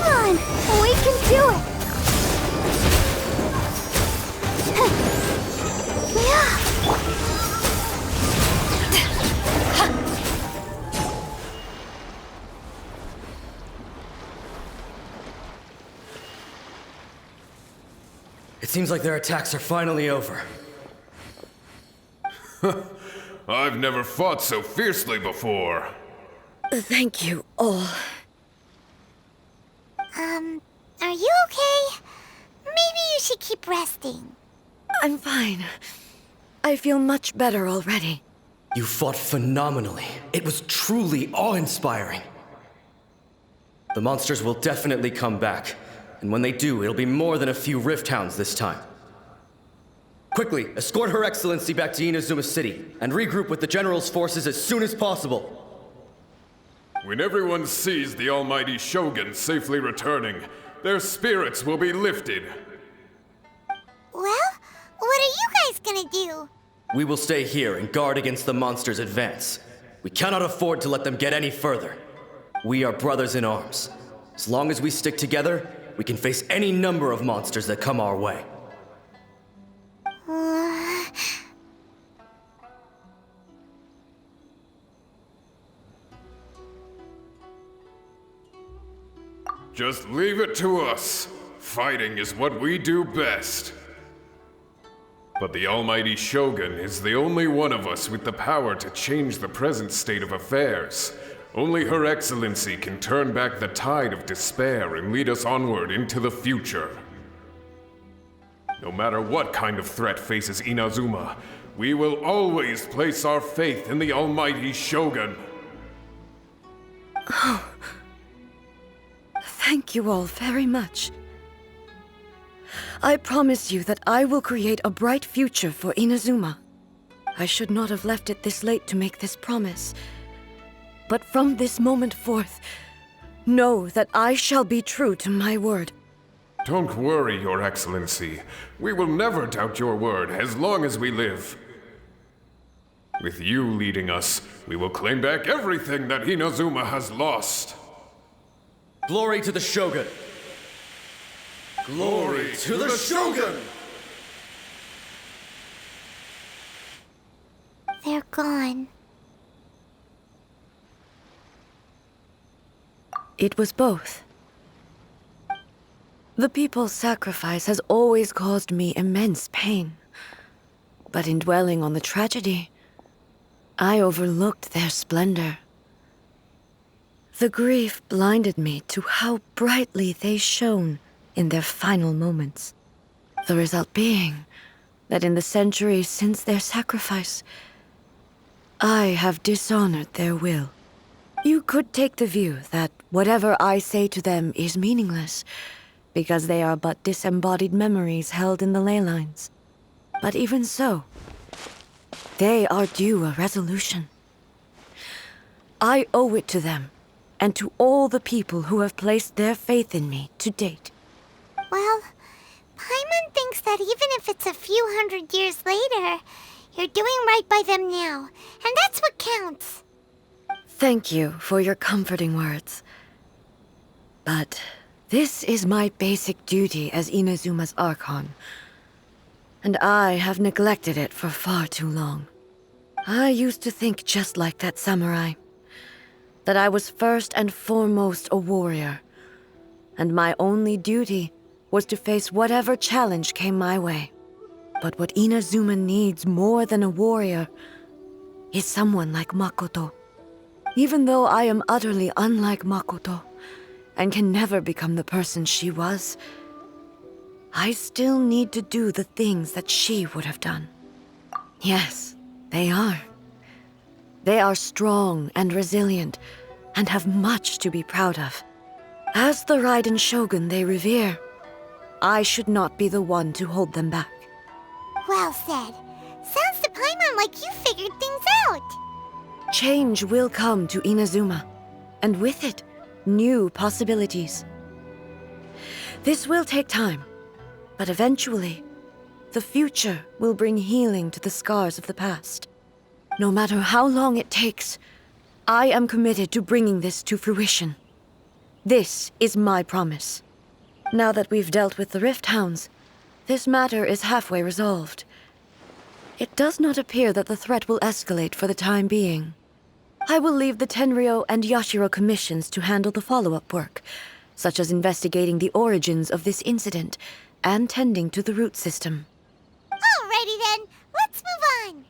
on, we can do it! It seems like their attacks are finally over. I've never fought so fiercely before. Thank you all. Are you okay? Maybe you should keep resting. I'm fine. I feel much better already. You fought phenomenally. It was truly awe-inspiring. The monsters will definitely come back. And when they do, it'll be more than a few Rift Hounds this time. Quickly, escort Her Excellency back to Inazuma City, and regroup with the General's forces as soon as possible. When everyone sees the almighty Shogun safely returning, their spirits will be lifted. Well, what are you guys gonna do? We will stay here and guard against the monsters' advance. We cannot afford to let them get any further. We are brothers in arms. As long as we stick together, we can face any number of monsters that come our way. Just leave it to us. Fighting is what we do best. But the almighty Shogun is the only one of us with the power to change the present state of affairs. Only Her Excellency can turn back the tide of despair and lead us onward into the future. No matter what kind of threat faces Inazuma, we will always place our faith in the almighty Shogun. Thank you all very much. I promise you that I will create a bright future for Inazuma. I should not have left it this late to make this promise. But from this moment forth, know that I shall be true to my word. Don't worry, Your Excellency. We will never doubt your word as long as we live. With you leading us, we will claim back everything that Inazuma has lost. Glory to the Shogun! Glory to the Shogun! They're gone. It was both. The people's sacrifice has always caused me immense pain. But in dwelling on the tragedy, I overlooked their splendor. The grief blinded me to how brightly they shone in their final moments. The result being that in the centuries since their sacrifice, I have dishonored their will. You could take the view that whatever I say to them is meaningless, because they are but disembodied memories held in the ley lines. But even so, they are due a resolution. I owe it to them, and to all the people who have placed their faith in me to date. Well, Paimon thinks that even if it's a few hundred years later, you're doing right by them now, and that's what counts. Thank you for your comforting words. But this is my basic duty as Inazuma's Archon, and I have neglected it for far too long. I used to think just like that samurai, that I was first and foremost a warrior, and my only duty was to face whatever challenge came my way. But what Inazuma needs more than a warrior is someone like Makoto. Even though I am utterly unlike Makoto, and can never become the person she was, I still need to do the things that she would have done. Yes, they are. They are strong and resilient, and have much to be proud of. As the Raiden Shogun they revere, I should not be the one to hold them back. Well said. Sounds to Paimon like you figured things out. Change will come to Inazuma, and with it, new possibilities. This will take time, but eventually, the future will bring healing to the scars of the past. No matter how long it takes, I am committed to bringing this to fruition. This is my promise. Now that we've dealt with the Rift Hounds, this matter is halfway resolved. It does not appear that the threat will escalate for the time being. I will leave the Tenryo and Yashiro commissions to handle the follow-up work, such as investigating the origins of this incident and tending to the root system. Alrighty then, let's move on.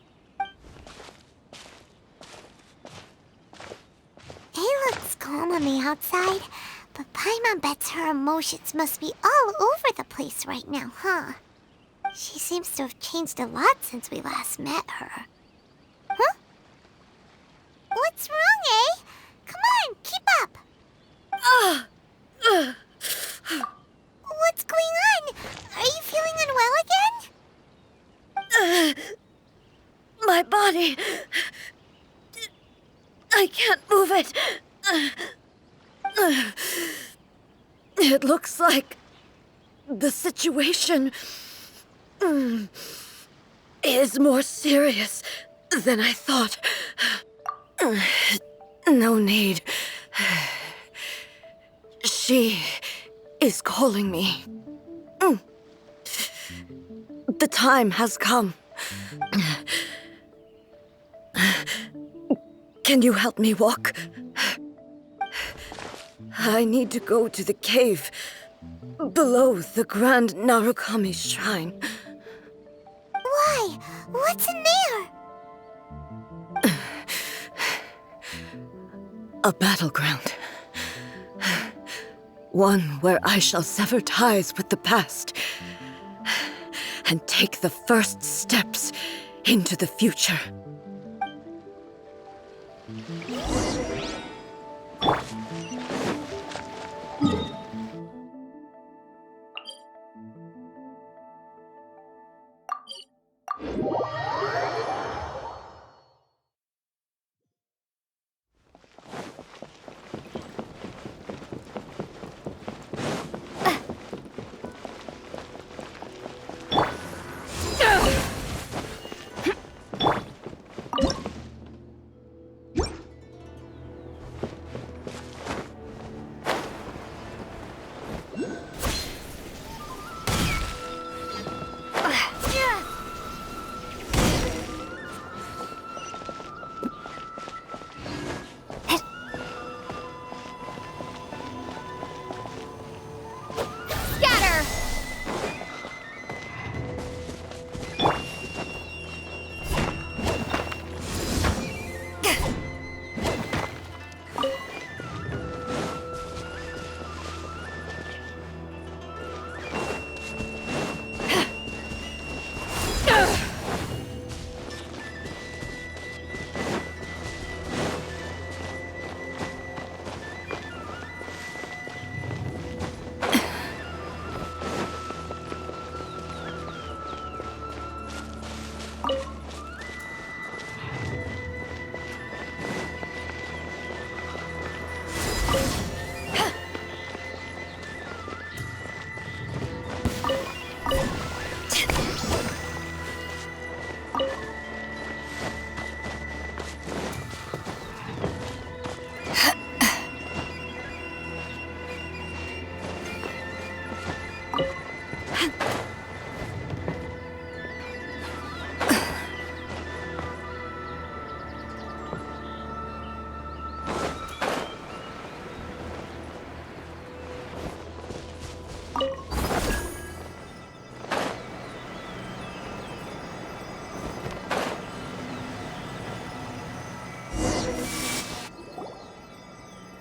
It looks calm on the outside, but Paimon bets her emotions must be all over the place right now, huh? She seems to have changed a lot since we last met her. Huh? What's wrong, eh? Come on, keep up! What's going on? Are you feeling unwell again? My body... I can't move it. It looks like the situation is more serious than I thought. No need. She is calling me. The time has come. Can you help me walk? I need to go to the cave below the Grand Narukami Shrine. Why? What's in there? A battleground. One where I shall sever ties with the past and take the first steps into the future.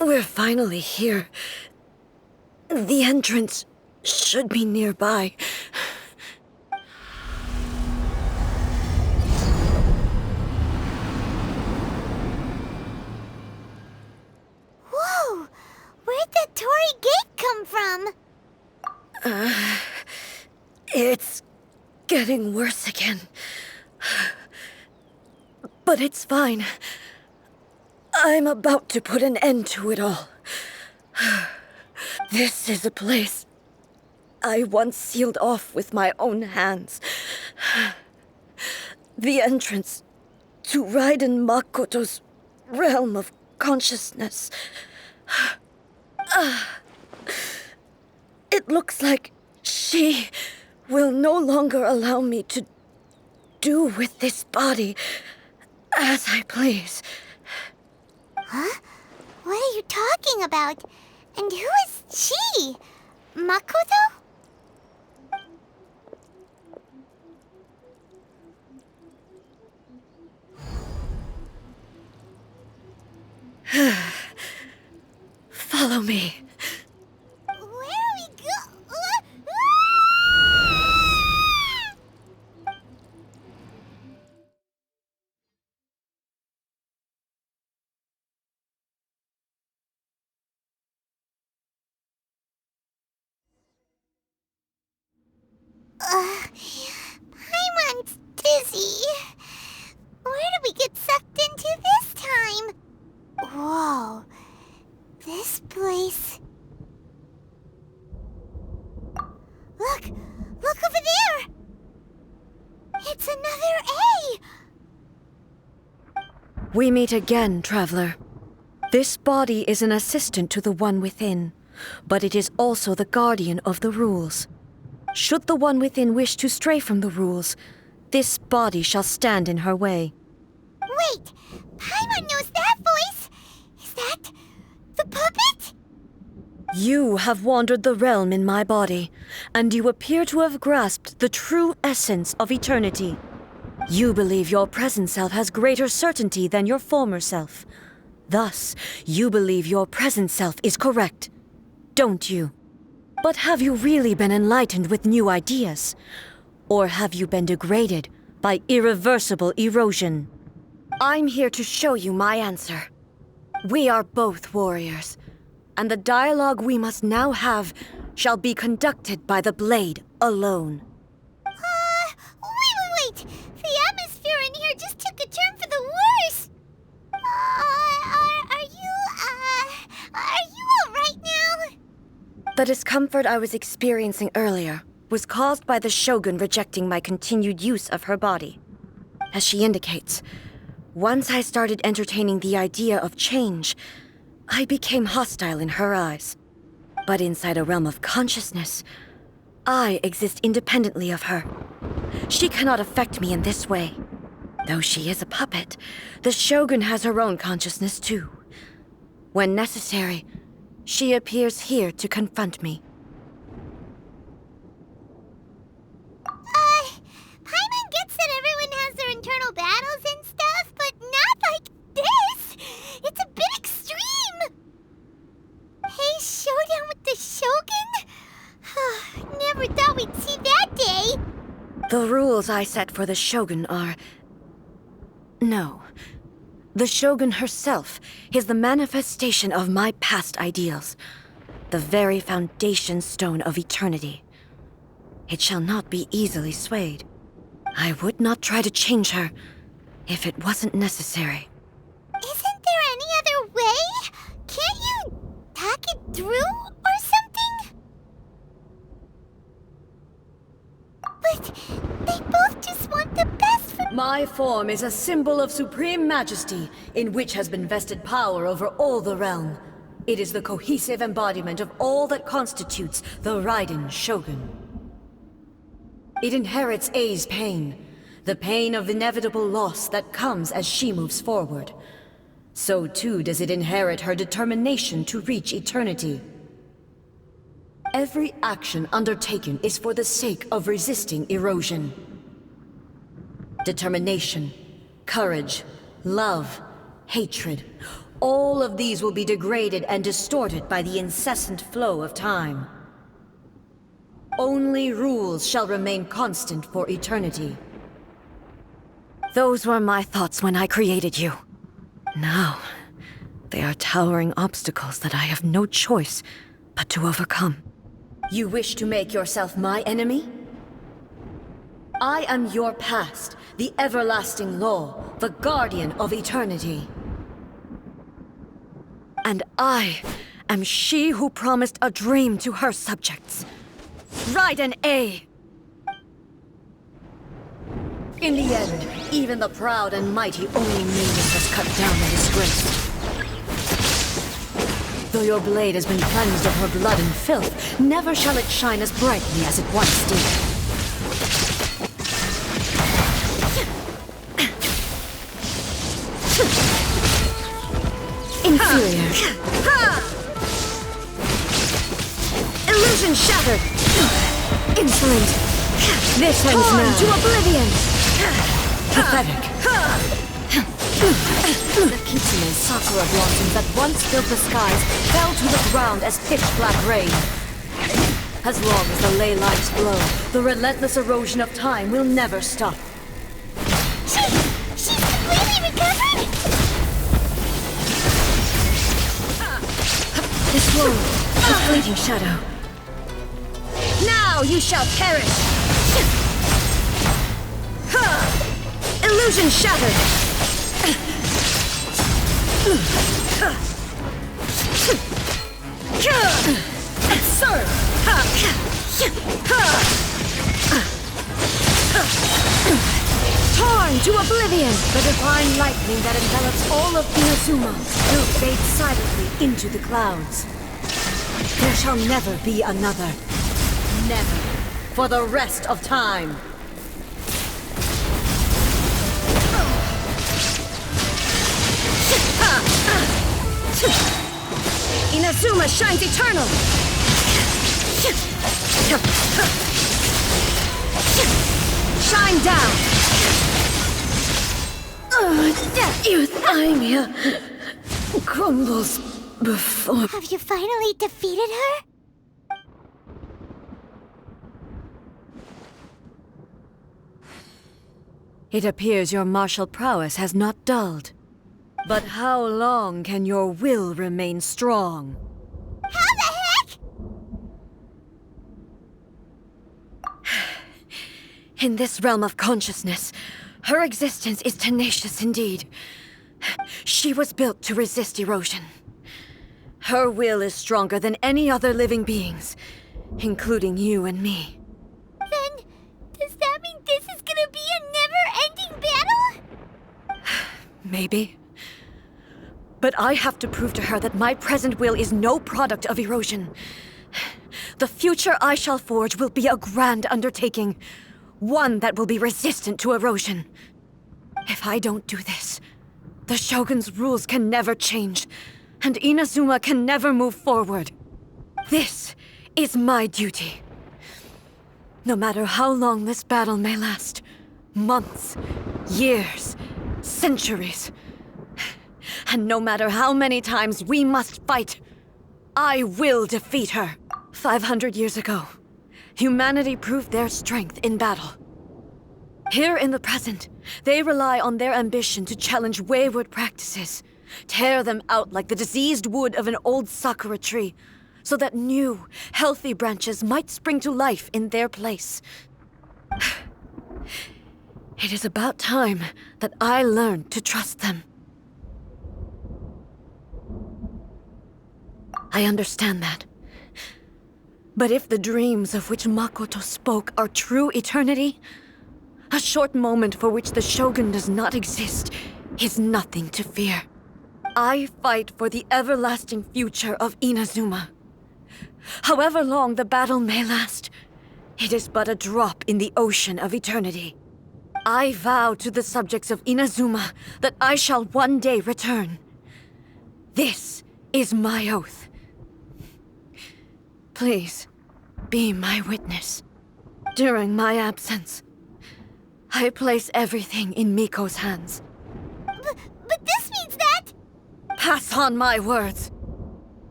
We're finally here. The entrance should be nearby. Whoa! Where'd the Torii Gate come from? It's getting worse again. But it's fine. I'm about to put an end to it all. This is a place I once sealed off with my own hands. The entrance to Raiden Makoto's realm of consciousness. It looks like she will no longer allow me to do with this body as I please. Huh? What are you talking about? And who is she? Makoto? Follow me. Where are we go? Paimon's dizzy. Where did we get sucked into this time? Whoa. This place... Look! Look over there! It's another A! We meet again, traveler. This body is an assistant to the One Within, but it is also the guardian of the rules. Should the One Within wish to stray from the rules, this body shall stand in her way. Wait! Paimon knows that voice! Is that... the puppet? You have wandered the realm in my body, and you appear to have grasped the true essence of eternity. You believe your present self has greater certainty than your former self. Thus, you believe your present self is correct, don't you? But have you really been enlightened with new ideas? Or have you been degraded by irreversible erosion? I'm here to show you my answer. We are both warriors, and the dialogue we must now have shall be conducted by the blade alone. Wait! The atmosphere in here just took a turn for the worse! Are you alright now? The discomfort I was experiencing earlier was caused by the Shogun rejecting my continued use of her body. As she indicates, once I started entertaining the idea of change, I became hostile in her eyes. But inside a realm of consciousness, I exist independently of her. She cannot affect me in this way. Though she is a puppet, the Shogun has her own consciousness too. When necessary, she appears here to confront me. Paimon gets that everyone has their internal battles and stuff, but not like this! It's a bit extreme! Hey, showdown with the Shogun? Never thought we'd see that day! The rules I set for the Shogun are... No. The Shogun herself is the manifestation of my past ideals. The very foundation stone of eternity. It shall not be easily swayed. I would not try to change her if it wasn't necessary. Isn't there any other way? Can't you talk it through or something? But they both just want the best for... My form is a symbol of supreme majesty, in which has been vested power over all the realm. It is the cohesive embodiment of all that constitutes the Raiden Shogun. It inherits Ei's pain, the pain of inevitable loss that comes as she moves forward. So too does it inherit her determination to reach eternity. Every action undertaken is for the sake of resisting erosion. Determination, courage, love, hatred, All of these will be degraded and distorted by the incessant flow of time. Only rules shall remain constant for eternity. Those were my thoughts when I created you. Now, they are towering obstacles that I have no choice but to overcome. You wish to make yourself my enemy? I am your past, the everlasting law, the guardian of eternity. And I am she who promised a dream to her subjects. Raiden A. In the end, even the proud and mighty Oni Magus was cut down and disgraced. Though your blade has been cleansed of her blood and filth, never shall it shine as brightly as it once did. Inferior. Illusion shattered! Insolent! This ends now. To oblivion! Pathetic. The Kitsune Sakura blossoms that once filled the skies fell to the ground as pitch-black rain. As long as the ley lines flow, the relentless erosion of time will never stop. She's completely recovered? This world, a fleeting shadow. Now you shall perish! Illusion shattered! Absurd! Torn to oblivion! The divine lightning that envelops all of Inazuma will fade silently into the clouds. There shall never be another. Never. For the rest of time. Inazuma shines eternal! Shine down! Euthymia crumbles before... Have you finally defeated her? It appears your martial prowess has not dulled. But how long can your will remain strong? How the heck? In this realm of consciousness, her existence is tenacious indeed. She was built to resist erosion. Her will is stronger than any other living being's, including you and me. Then, does that mean this is gonna be a never-ending battle? Maybe. But I have to prove to her that my present will is no product of erosion. The future I shall forge will be a grand undertaking, one that will be resistant to erosion. If I don't do this, the Shogun's rules can never change, and Inazuma can never move forward. This is my duty. No matter how long this battle may last, months, years, centuries, and no matter how many times we must fight, I will defeat her. 500 years ago, humanity proved their strength in battle. Here in the present, they rely on their ambition to challenge wayward practices, tear them out like the diseased wood of an old sakura tree, so that new, healthy branches might spring to life in their place. It is about time that I learned to trust them. I understand that. But if the dreams of which Makoto spoke are true eternity, a short moment for which the Shogun does not exist is nothing to fear. I fight for the everlasting future of Inazuma. However long the battle may last, it is but a drop in the ocean of eternity. I vow to the subjects of Inazuma that I shall one day return. This is my oath. Please, be my witness. During my absence, I place everything in Miko's hands. But this means that... pass on my words.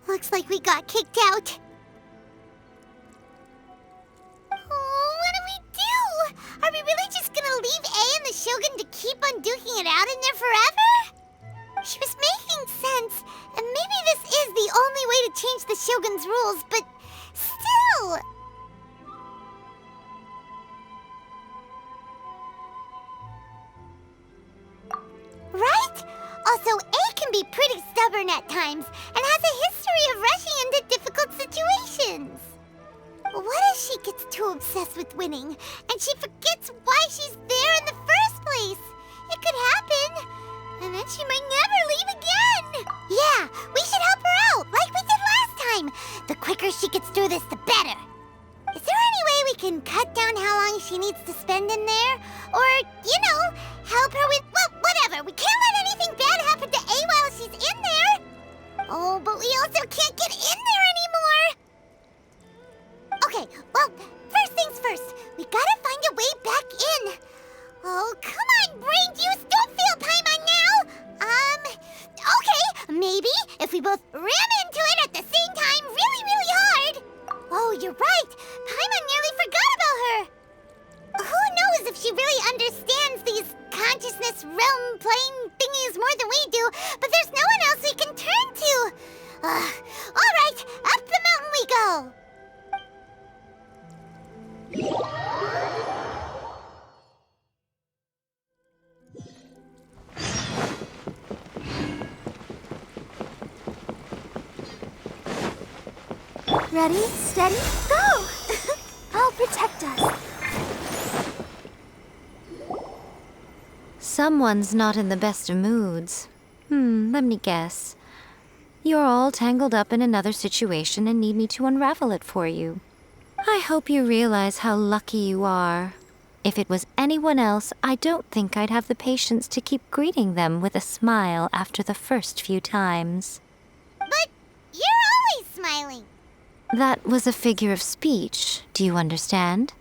Looks like we got kicked out. Oh, what do we do? Are we really just gonna leave A and the Shogun to keep on duking it out in there forever? She was making sense, and maybe this is the only way to change the Shogun's rules, but still... Right? Also, A can be pretty stubborn at times, and has a history of rushing into difficult situations. What if she gets too obsessed with winning, and she forgets why she's there in the first place? It could happen, and then she might never leave again. Yeah, we should help her out, like we did last time. The quicker she gets through this, the better. Is there any way we can cut down how long she needs to spend in there? Or, you know, help her with, well, whatever. We can't let anything bad happen to A while she's in there. Oh, but we also can't get in there anymore. Okay, well, first things first. We gotta find a way back in. Oh, come on, brain juice. Don't fail Paimon now. Okay, maybe if we both ram into it at the same time really, really hard. Oh, you're right. Paimon nearly forgot about her. Who knows if she really understands these consciousness realm plane thingies more than we do, but there's no one else we can turn to. All right, up the mountain we go. Ready, steady, go! I'll protect us. Someone's not in the best of moods. Let me guess. You're all tangled up in another situation and need me to unravel it for you. I hope you realize how lucky you are. If it was anyone else, I don't think I'd have the patience to keep greeting them with a smile after the first few times. But you're always smiling. That was a figure of speech, do you understand?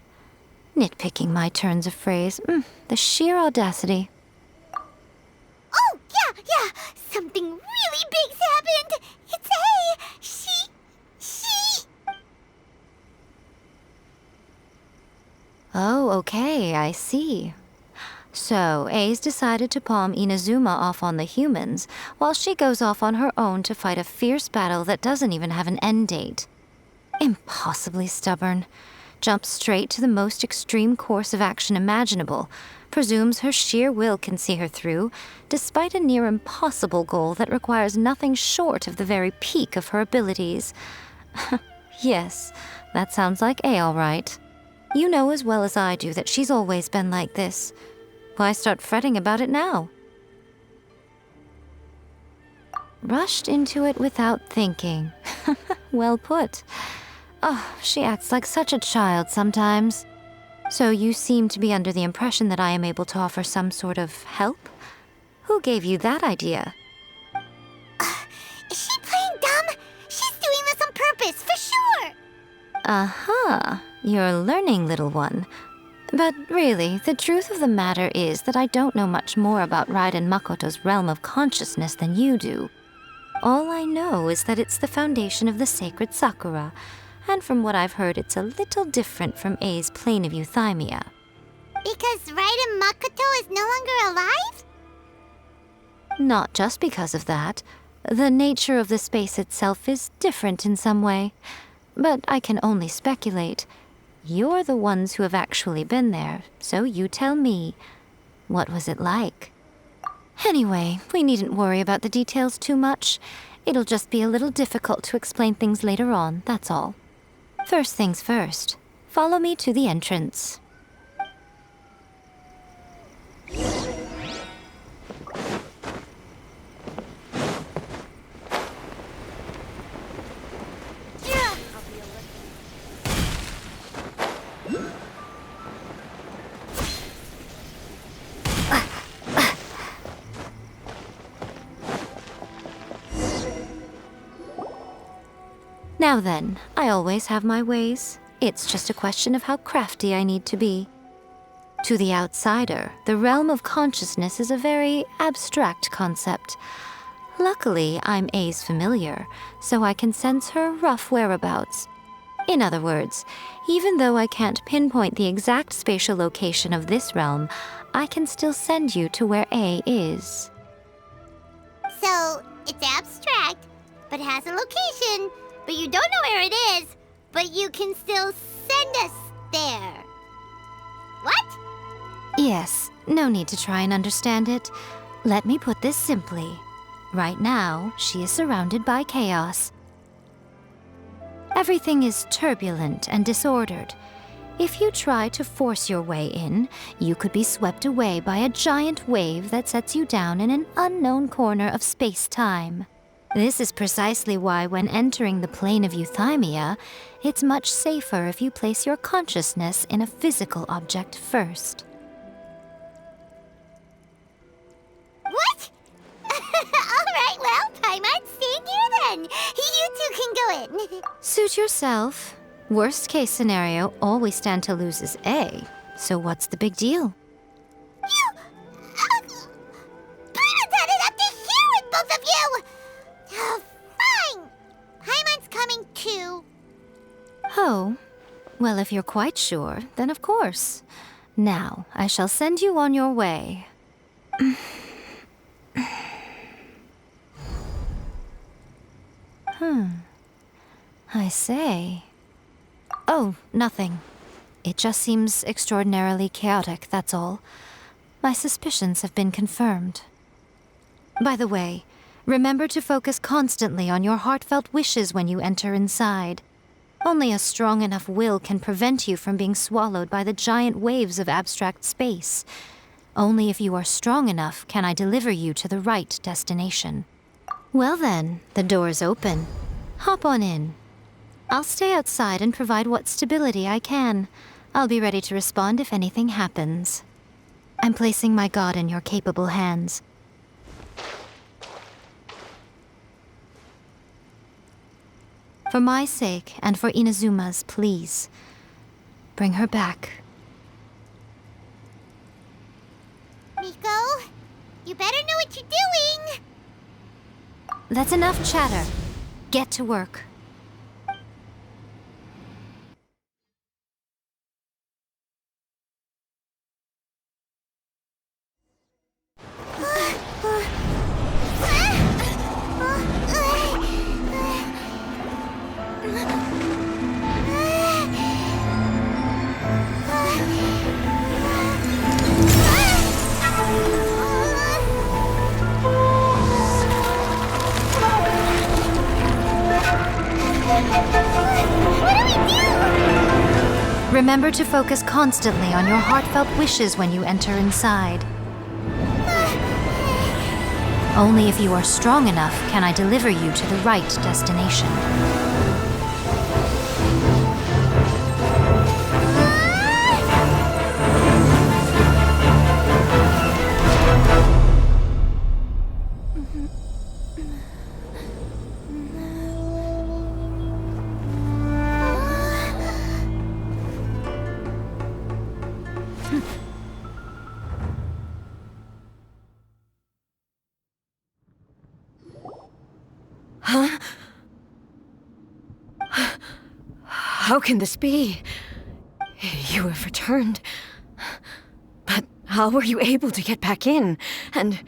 Nitpicking my turns of phrase. The sheer audacity. Oh, yeah, something really big's happened. It's A. She... Oh, okay, I see. So, A's decided to palm Inazuma off on the humans, while she goes off on her own to fight a fierce battle that doesn't even have an end date. Impossibly stubborn. Jumps straight to the most extreme course of action imaginable. Presumes her sheer will can see her through, despite a near impossible goal that requires nothing short of the very peak of her abilities. Yes, that sounds like A all right. You know as well as I do that she's always been like this. Why start fretting about it now? Rushed into it without thinking. Well put. Oh, she acts like such a child sometimes. So you seem to be under the impression that I am able to offer some sort of help? Who gave you that idea? Is she playing dumb? She's doing this on purpose, for sure. Uh-huh. You're learning, little one. But really, the truth of the matter is that I don't know much more about Raiden Makoto's realm of consciousness than you do. All I know is that it's the foundation of the sacred Sakura, and from what I've heard, it's a little different from A's plane of euthymia. Because Raiden Makoto is no longer alive? Not just because of that. The nature of the space itself is different in some way. But I can only speculate. You're the ones who have actually been there, so you tell me. What was it like? Anyway, we needn't worry about the details too much. It'll just be a little difficult to explain things later on, that's all. First things first. Follow me to the entrance. Now then, I always have my ways. It's just a question of how crafty I need to be. To the outsider, the realm of consciousness is a very abstract concept. Luckily, I'm A's familiar, so I can sense her rough whereabouts. In other words, even though I can't pinpoint the exact spatial location of this realm, I can still send you to where A is. So, it's abstract, but has a location, but you don't know where it is, but you can still send us there. What? Yes, no need to try and understand it. Let me put this simply. Right now, she is surrounded by chaos. Everything is turbulent and disordered. If you try to force your way in, you could be swept away by a giant wave that sets you down in an unknown corner of space-time. This is precisely why when entering the plane of euthymia, it's much safer if you place your consciousness in a physical object first. What? Alright, well, Paimon's staying here then. You two can go in. Suit yourself. Worst case scenario, all we stand to lose is A. So what's the big deal? You... Paimon's had it up to here with both of you! Fine! Paimon's coming too. Oh, well, if you're quite sure, then of course. Now, I shall send you on your way. I say. Oh, nothing. It just seems extraordinarily chaotic, that's all. My suspicions have been confirmed. By the way, remember to focus constantly on your heartfelt wishes when you enter inside. Only a strong enough will can prevent you from being swallowed by the giant waves of abstract space. Only if you are strong enough can I deliver you to the right destination. Well then, the door's open. Hop on in. I'll stay outside and provide what stability I can. I'll be ready to respond if anything happens. I'm placing my god in your capable hands. For my sake and for Inazuma's, please, bring her back. Miko, you better know what you're doing! That's enough chatter. Get to work. Remember to focus constantly on your heartfelt wishes when you enter inside. Only if you are strong enough can I deliver you to the right destination. Huh? How can this be? You have returned. But how were you able to get back in? And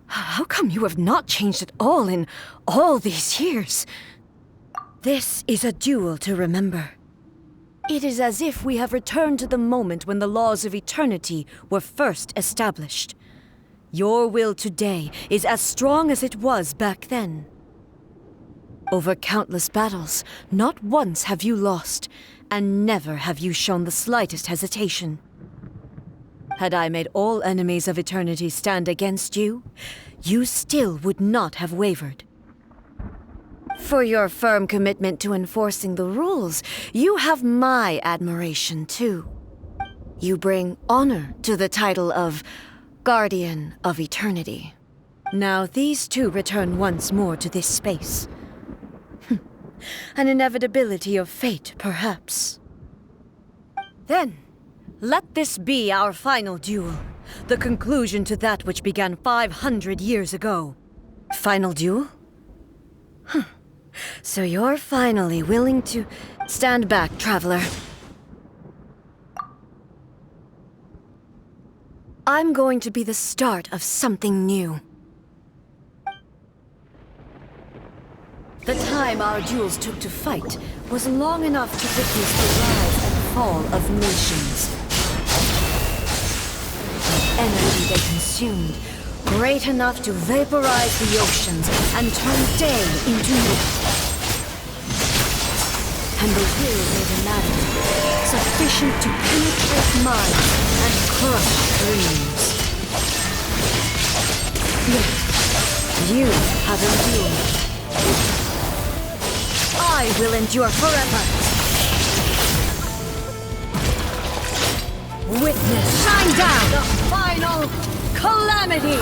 how come you have not changed at all in all these years? This is a duel to remember. It is as if we have returned to the moment when the laws of eternity were first established. Your will today is as strong as it was back then. Over countless battles, not once have you lost, and never have you shown the slightest hesitation. Had I made all enemies of eternity stand against you, you still would not have wavered. For your firm commitment to enforcing the rules, you have my admiration too. You bring honor to the title of Guardian of Eternity. Now these two return once more to this space. An inevitability of fate, perhaps. Then, let this be our final duel. The conclusion to that which began 500 years ago. Final duel? Huh. So you're finally willing to... Stand back, traveler. I'm going to be the start of something new. The time our duels took to fight was long enough to witness the rise and fall of nations. The energy they consumed, great enough to vaporize the oceans and turn day into night. And the will they demanded, sufficient to penetrate minds and crush dreams. Yet, you have endured. I will endure forever. Witness, shine down the final calamity.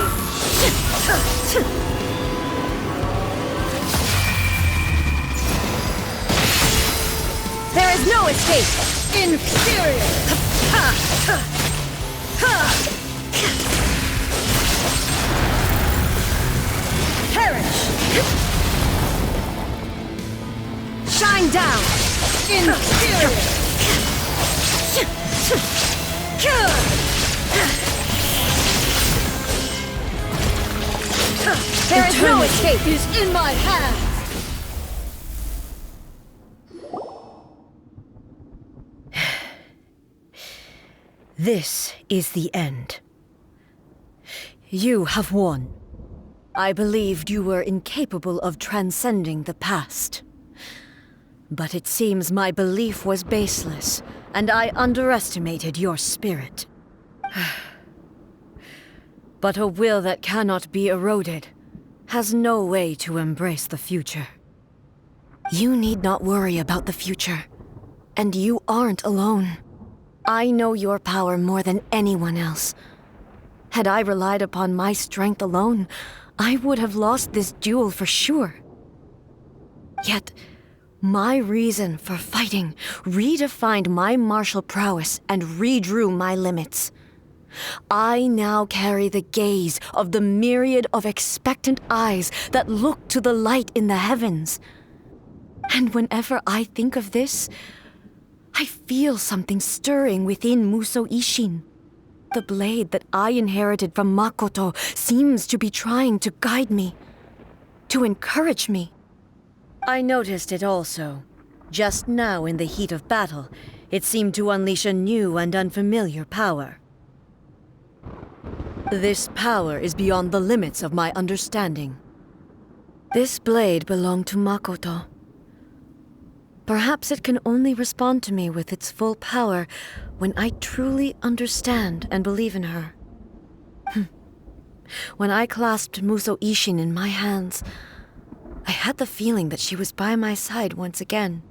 There is no escape. Inferior. Perish. Shine down! Inferior! There is no escape! Is in my hands! This is the end. You have won. I believed you were incapable of transcending the past. But it seems my belief was baseless, and I underestimated your spirit. But a will that cannot be eroded has no way to embrace the future. You need not worry about the future, and you aren't alone. I know your power more than anyone else. Had I relied upon my strength alone, I would have lost this duel for sure. Yet, my reason for fighting redefined my martial prowess and redrew my limits. I now carry the gaze of the myriad of expectant eyes that look to the light in the heavens. And whenever I think of this, I feel something stirring within Musou Ishin. The blade that I inherited from Makoto seems to be trying to guide me, to encourage me. I noticed it also. Just now in the heat of battle, it seemed to unleash a new and unfamiliar power. This power is beyond the limits of my understanding. This blade belonged to Makoto. Perhaps it can only respond to me with its full power when I truly understand and believe in her. When I clasped Musou Ishin in my hands, I had the feeling that she was by my side once again.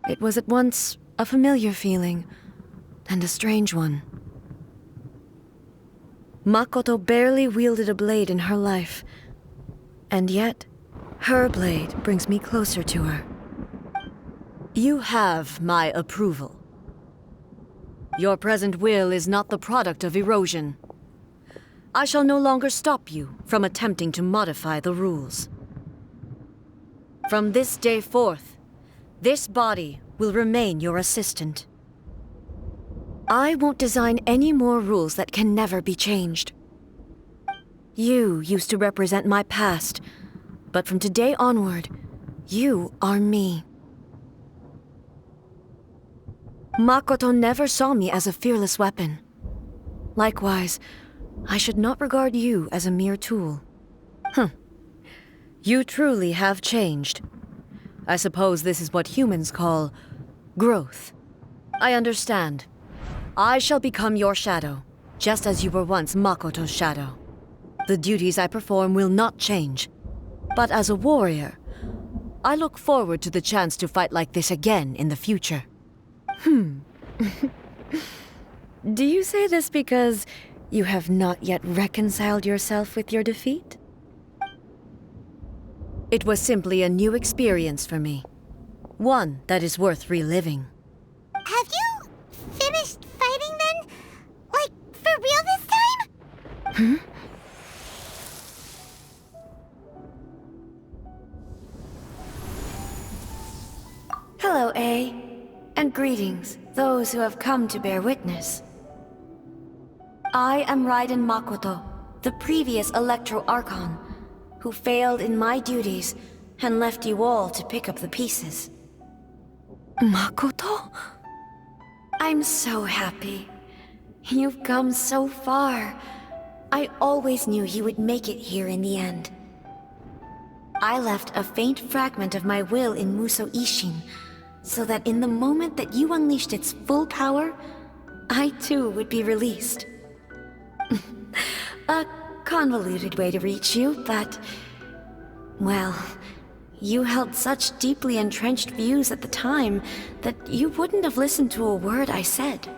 It was at once a familiar feeling and a strange one. Makoto barely wielded a blade in her life, and yet her blade brings me closer to her. You have my approval. Your present will is not the product of erosion. I shall no longer stop you from attempting to modify the rules. From this day forth, this body will remain your assistant. I won't design any more rules that can never be changed. You used to represent my past, but from today onward, you are me. Makoto never saw me as a fearless weapon. Likewise, I should not regard you as a mere tool. You truly have changed. I suppose this is what humans call growth. I understand. I shall become your shadow, just as you were once Makoto's shadow. The duties I perform will not change. But as a warrior, I look forward to the chance to fight like this again in the future. Do you say this because you have not yet reconciled yourself with your defeat? It was simply a new experience for me. One that is worth reliving. Have you finished fighting then? Like, for real this time? Hello, A. And greetings, those who have come to bear witness. I am Raiden Makoto, the previous Electro Archon, who failed in my duties and left you all to pick up the pieces. Makoto? I'm so happy. You've come so far. I always knew you would make it here in the end. I left a faint fragment of my will in Muso Ishin, so that in the moment that you unleashed its full power, I too would be released. A convoluted way to reach you, but... well, you held such deeply entrenched views at the time that you wouldn't have listened to a word I said.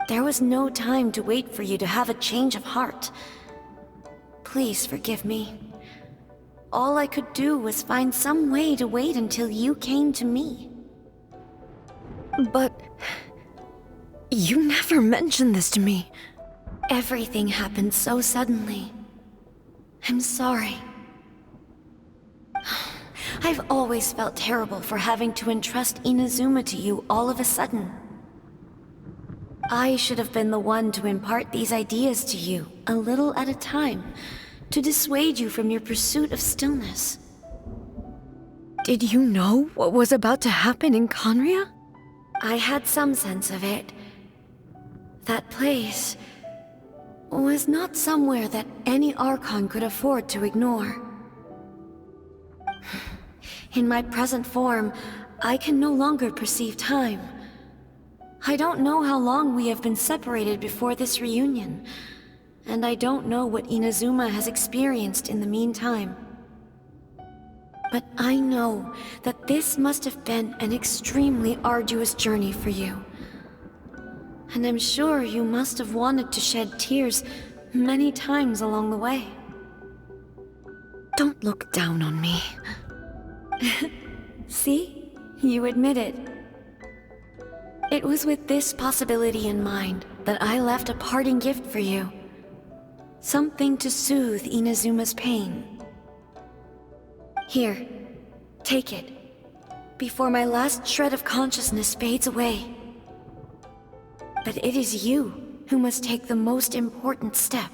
There was no time to wait for you to have a change of heart. Please forgive me. All I could do was find some way to wait until you came to me. But... you never mentioned this to me. Everything happened so suddenly. I'm sorry. I've always felt terrible for having to entrust Inazuma to you all of a sudden. I should have been the one to impart these ideas to you, a little at a time, to dissuade you from your pursuit of stillness. Did you know what was about to happen in Khaenri'ah? I had some sense of it. That place was not somewhere that any Archon could afford to ignore. In my present form, I can no longer perceive time. I don't know how long we have been separated before this reunion, and I don't know what Inazuma has experienced in the meantime. But I know that this must have been an extremely arduous journey for you. And I'm sure you must have wanted to shed tears many times along the way. Don't look down on me. See? You admit it. It was with this possibility in mind that I left a parting gift for you. Something to soothe Inazuma's pain. Here, take it, before my last shred of consciousness fades away. But it is you who must take the most important step.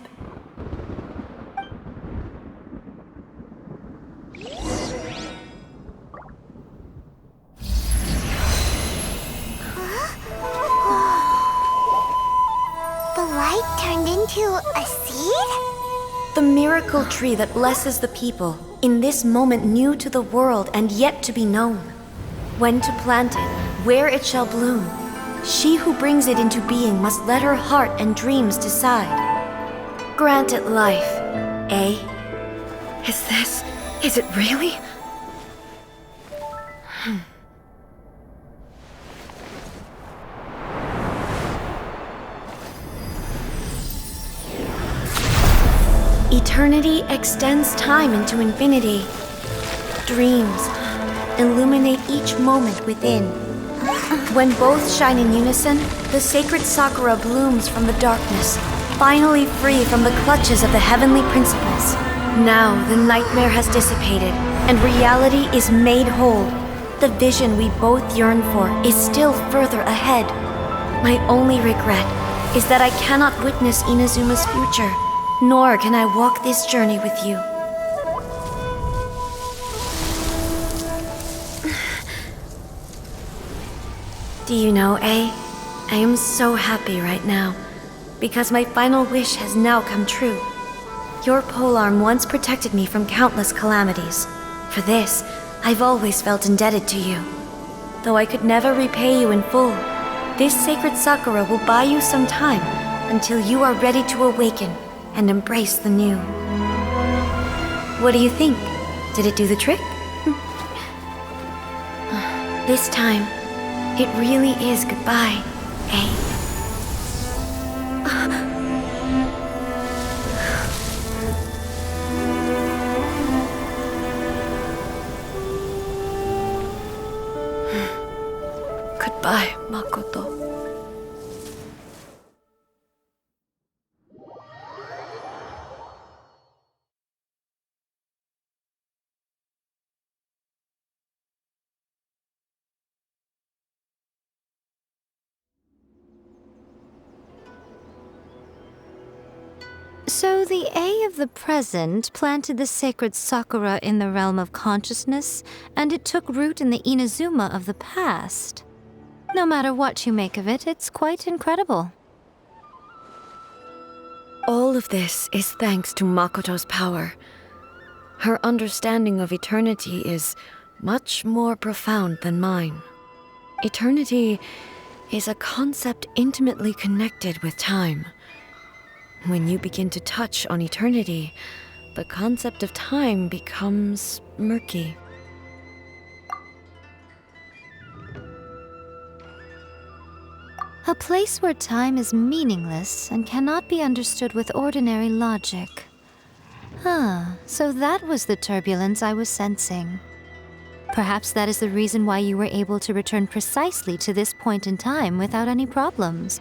The light turned into a seed? The miracle tree that blesses the people, in this moment new to the world and yet to be known. When to plant it, where it shall bloom. She who brings it into being must let her heart and dreams decide. Grant it life, eh? Is it really? Eternity extends time into infinity. Dreams illuminate each moment within. When both shine in unison, the sacred Sakura blooms from the darkness, finally free from the clutches of the heavenly principles. Now the nightmare has dissipated, and reality is made whole. The vision we both yearn for is still further ahead. My only regret is that I cannot witness Inazuma's future, nor can I walk this journey with you. Do you know, A? I am so happy right now, because my final wish has now come true. Your polearm once protected me from countless calamities. For this, I've always felt indebted to you. Though I could never repay you in full, this sacred Sakura will buy you some time until you are ready to awaken and embrace the new. What do you think? Did it do the trick? This time, it really is goodbye, eh? Goodbye, Makoto. So the A of the present planted the sacred Sakura in the realm of consciousness, and it took root in the Inazuma of the past. No matter what you make of it, it's quite incredible. All of this is thanks to Makoto's power. Her understanding of eternity is much more profound than mine. Eternity is a concept intimately connected with time. When you begin to touch on eternity, the concept of time becomes murky. A place where time is meaningless and cannot be understood with ordinary logic. So that was the turbulence I was sensing. Perhaps that is the reason why you were able to return precisely to this point in time without any problems.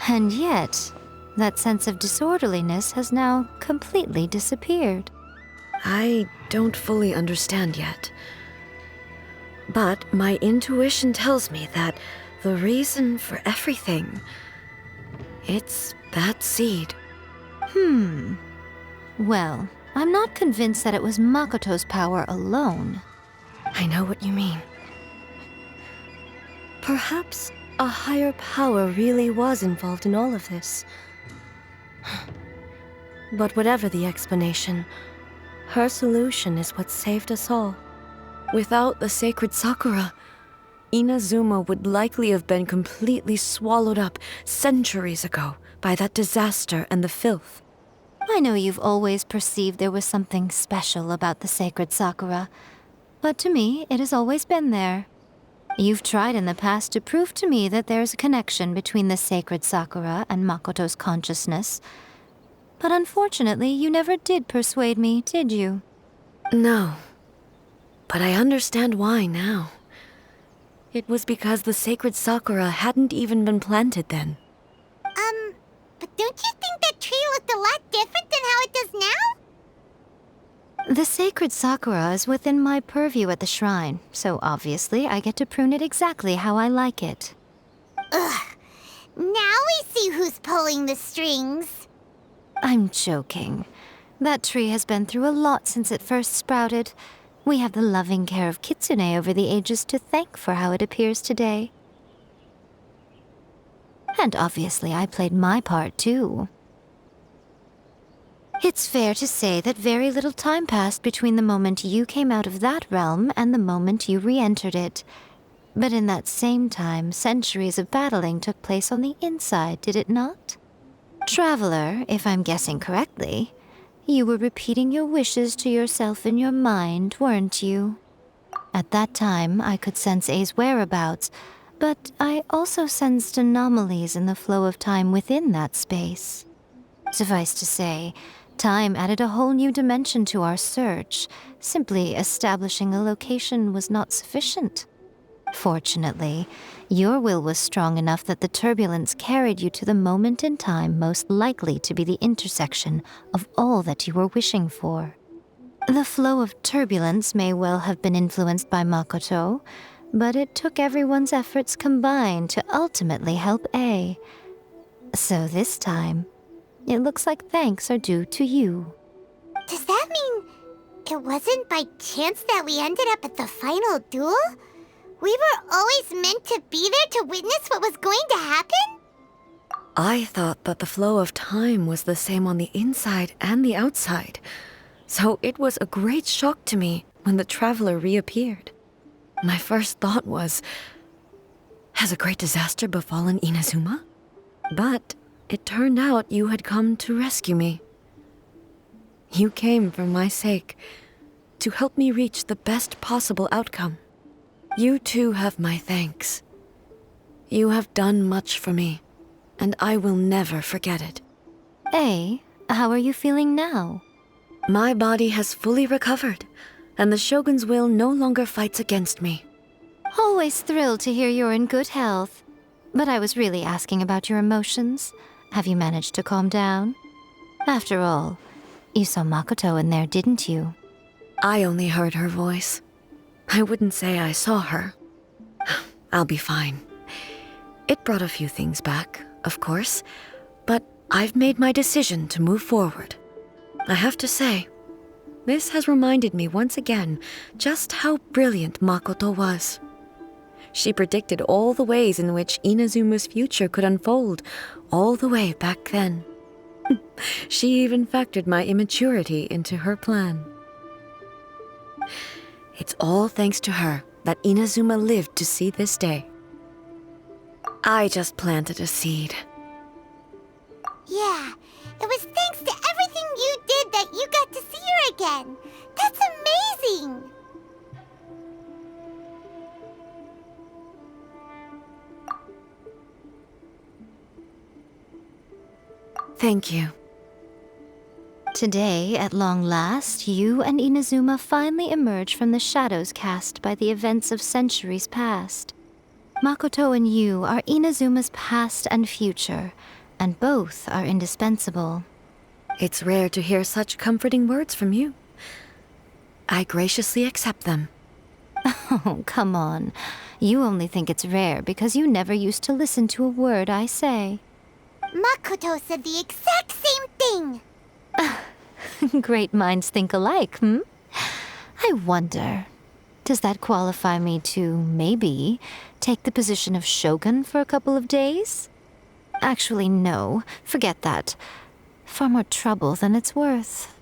And yet, that sense of disorderliness has now completely disappeared. I don't fully understand yet. But my intuition tells me that the reason for everything, it's that seed. Well, I'm not convinced that it was Makoto's power alone. I know what you mean. Perhaps a higher power really was involved in all of this. But whatever the explanation, her solution is what saved us all. Without the sacred Sakura, Inazuma would likely have been completely swallowed up centuries ago by that disaster and the filth. I know you've always perceived there was something special about the sacred Sakura, but to me, it has always been there. You've tried in the past to prove to me that there's a connection between the sacred Sakura and Makoto's consciousness, but unfortunately, you never did persuade me, did you? No, but I understand why now. It was because the sacred Sakura hadn't even been planted then. But don't you think that tree looked a lot different than how it does now? The sacred Sakura is within my purview at the shrine, so obviously I get to prune it exactly how I like it. Ugh. Now we see who's pulling the strings. I'm joking. That tree has been through a lot since it first sprouted. We have the loving care of Kitsune over the ages to thank for how it appears today. And obviously I played my part too. It's fair to say that very little time passed between the moment you came out of that realm and the moment you re-entered it. But in that same time, centuries of battling took place on the inside, did it not? Traveler, if I'm guessing correctly, you were repeating your wishes to yourself in your mind, weren't you? At that time, I could sense A's whereabouts, but I also sensed anomalies in the flow of time within that space. Suffice to say, time added a whole new dimension to our search. Simply establishing a location was not sufficient. Fortunately, your will was strong enough that the turbulence carried you to the moment in time most likely to be the intersection of all that you were wishing for. The flow of turbulence may well have been influenced by Makoto, but it took everyone's efforts combined to ultimately help A. So this time, it looks like thanks are due to you. Does that mean it wasn't by chance that we ended up at the final duel? We were always meant to be there to witness what was going to happen? I thought that the flow of time was the same on the inside and the outside, so it was a great shock to me when the traveler reappeared. My first thought was, has a great disaster befallen Inazuma? But it turned out you had come to rescue me. You came for my sake, to help me reach the best possible outcome. You too have my thanks. You have done much for me, and I will never forget it. A, how are you feeling now? My body has fully recovered, and the Shogun's will no longer fights against me. Always thrilled to hear you're in good health. But I was really asking about your emotions. Have you managed to calm down? After all, you saw Makoto in there, didn't you? I only heard her voice. I wouldn't say I saw her. I'll be fine. It brought a few things back, of course, but I've made my decision to move forward. I have to say, this has reminded me once again just how brilliant Makoto was. She predicted all the ways in which Inazuma's future could unfold, all the way back then. She even factored my immaturity into her plan. It's all thanks to her that Inazuma lived to see this day. I just planted a seed. Yeah, it was thanks to everything you did that you got to see her again. That's amazing! Thank you. Today, at long last, you and Inazuma finally emerge from the shadows cast by the events of centuries past. Makoto and you are Inazuma's past and future, and both are indispensable. It's rare to hear such comforting words from you. I graciously accept them. Oh, come on. You only think it's rare because you never used to listen to a word I say. Makoto said the exact same thing! Great minds think alike, hmm? I wonder, does that qualify me to, maybe, take the position of Shogun for a couple of days? Actually, no. Forget that. Far more trouble than it's worth.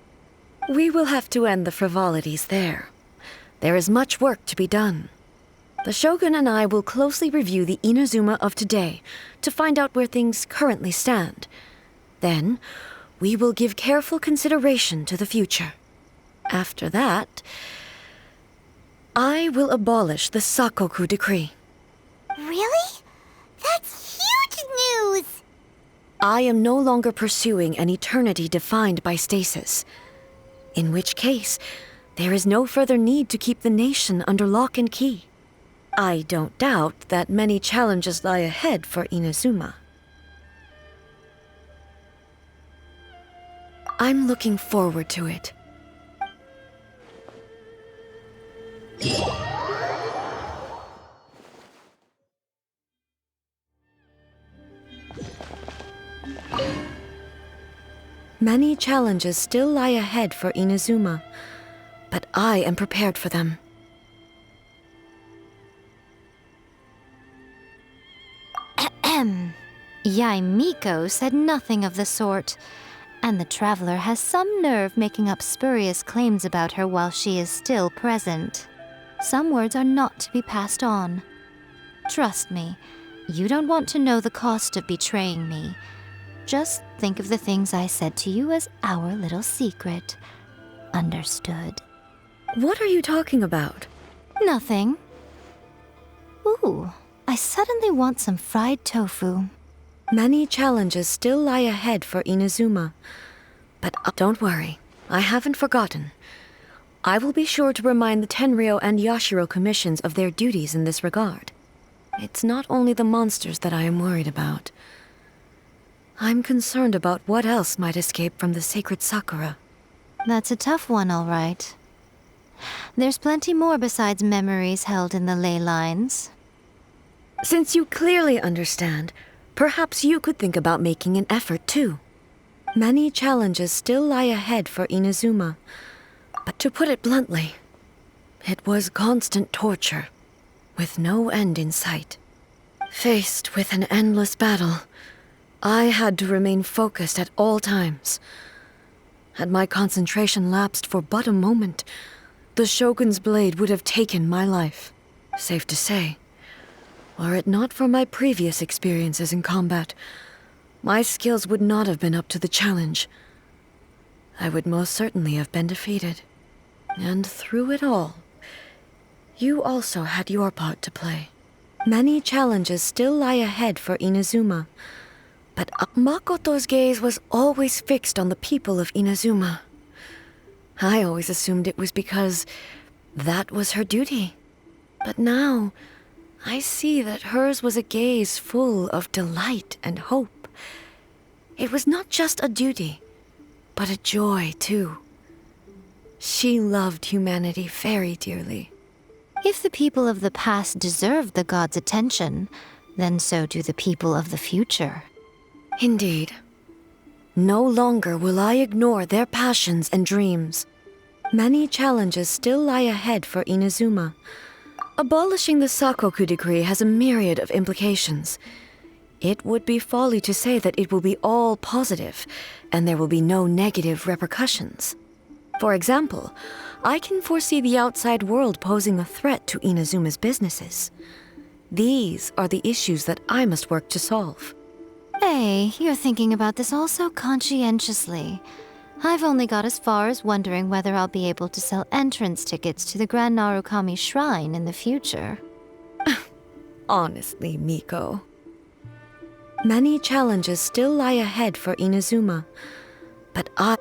We will have to end the frivolities there. There is much work to be done. The Shogun and I will closely review the Inazuma of today to find out where things currently stand. Then, we will give careful consideration to the future. After that, I will abolish the Sakoku Decree. Really? That's huge news! I am no longer pursuing an eternity defined by stasis. In which case, there is no further need to keep the nation under lock and key. I don't doubt that many challenges lie ahead for Inazuma. I'm looking forward to it. Many challenges still lie ahead for Inazuma, but I am prepared for them. Yaimiko said nothing of the sort, and the traveler has some nerve making up spurious claims about her while she is still present. Some words are not to be passed on. Trust me, you don't want to know the cost of betraying me. Just think of the things I said to you as our little secret. Understood? What are you talking about? Nothing. Ooh, I suddenly want some fried tofu. Many challenges still lie ahead for Inazuma. But don't worry, I haven't forgotten. I will be sure to remind the Tenryou and Yashiro commissions of their duties in this regard. It's not only the monsters that I am worried about. I'm concerned about what else might escape from the sacred Sakura. That's a tough one, all right. There's plenty more besides memories held in the ley lines. Since you clearly understand, perhaps you could think about making an effort too. Many challenges still lie ahead for Inazuma. But to put it bluntly, it was constant torture, with no end in sight. Faced with an endless battle, I had to remain focused at all times. Had my concentration lapsed for but a moment, the Shogun's blade would have taken my life. Safe to say, were it not for my previous experiences in combat, my skills would not have been up to the challenge. I would most certainly have been defeated. And through it all, you also had your part to play. Many challenges still lie ahead for Inazuma, but Makoto's gaze was always fixed on the people of Inazuma. I always assumed it was because that was her duty. But now, I see that hers was a gaze full of delight and hope. It was not just a duty, but a joy, too. She loved humanity very dearly. If the people of the past deserve the gods' attention, then so do the people of the future. Indeed. No longer will I ignore their passions and dreams. Many challenges still lie ahead for Inazuma. Abolishing the Sakoku decree has a myriad of implications. It would be folly to say that it will be all positive, and there will be no negative repercussions. For example, I can foresee the outside world posing a threat to Inazuma's businesses. These are the issues that I must work to solve. Hey, you're thinking about this all so conscientiously. I've only got as far as wondering whether I'll be able to sell entrance tickets to the Grand Narukami Shrine in the future. Honestly, Miko. Many challenges still lie ahead for Inazuma, but I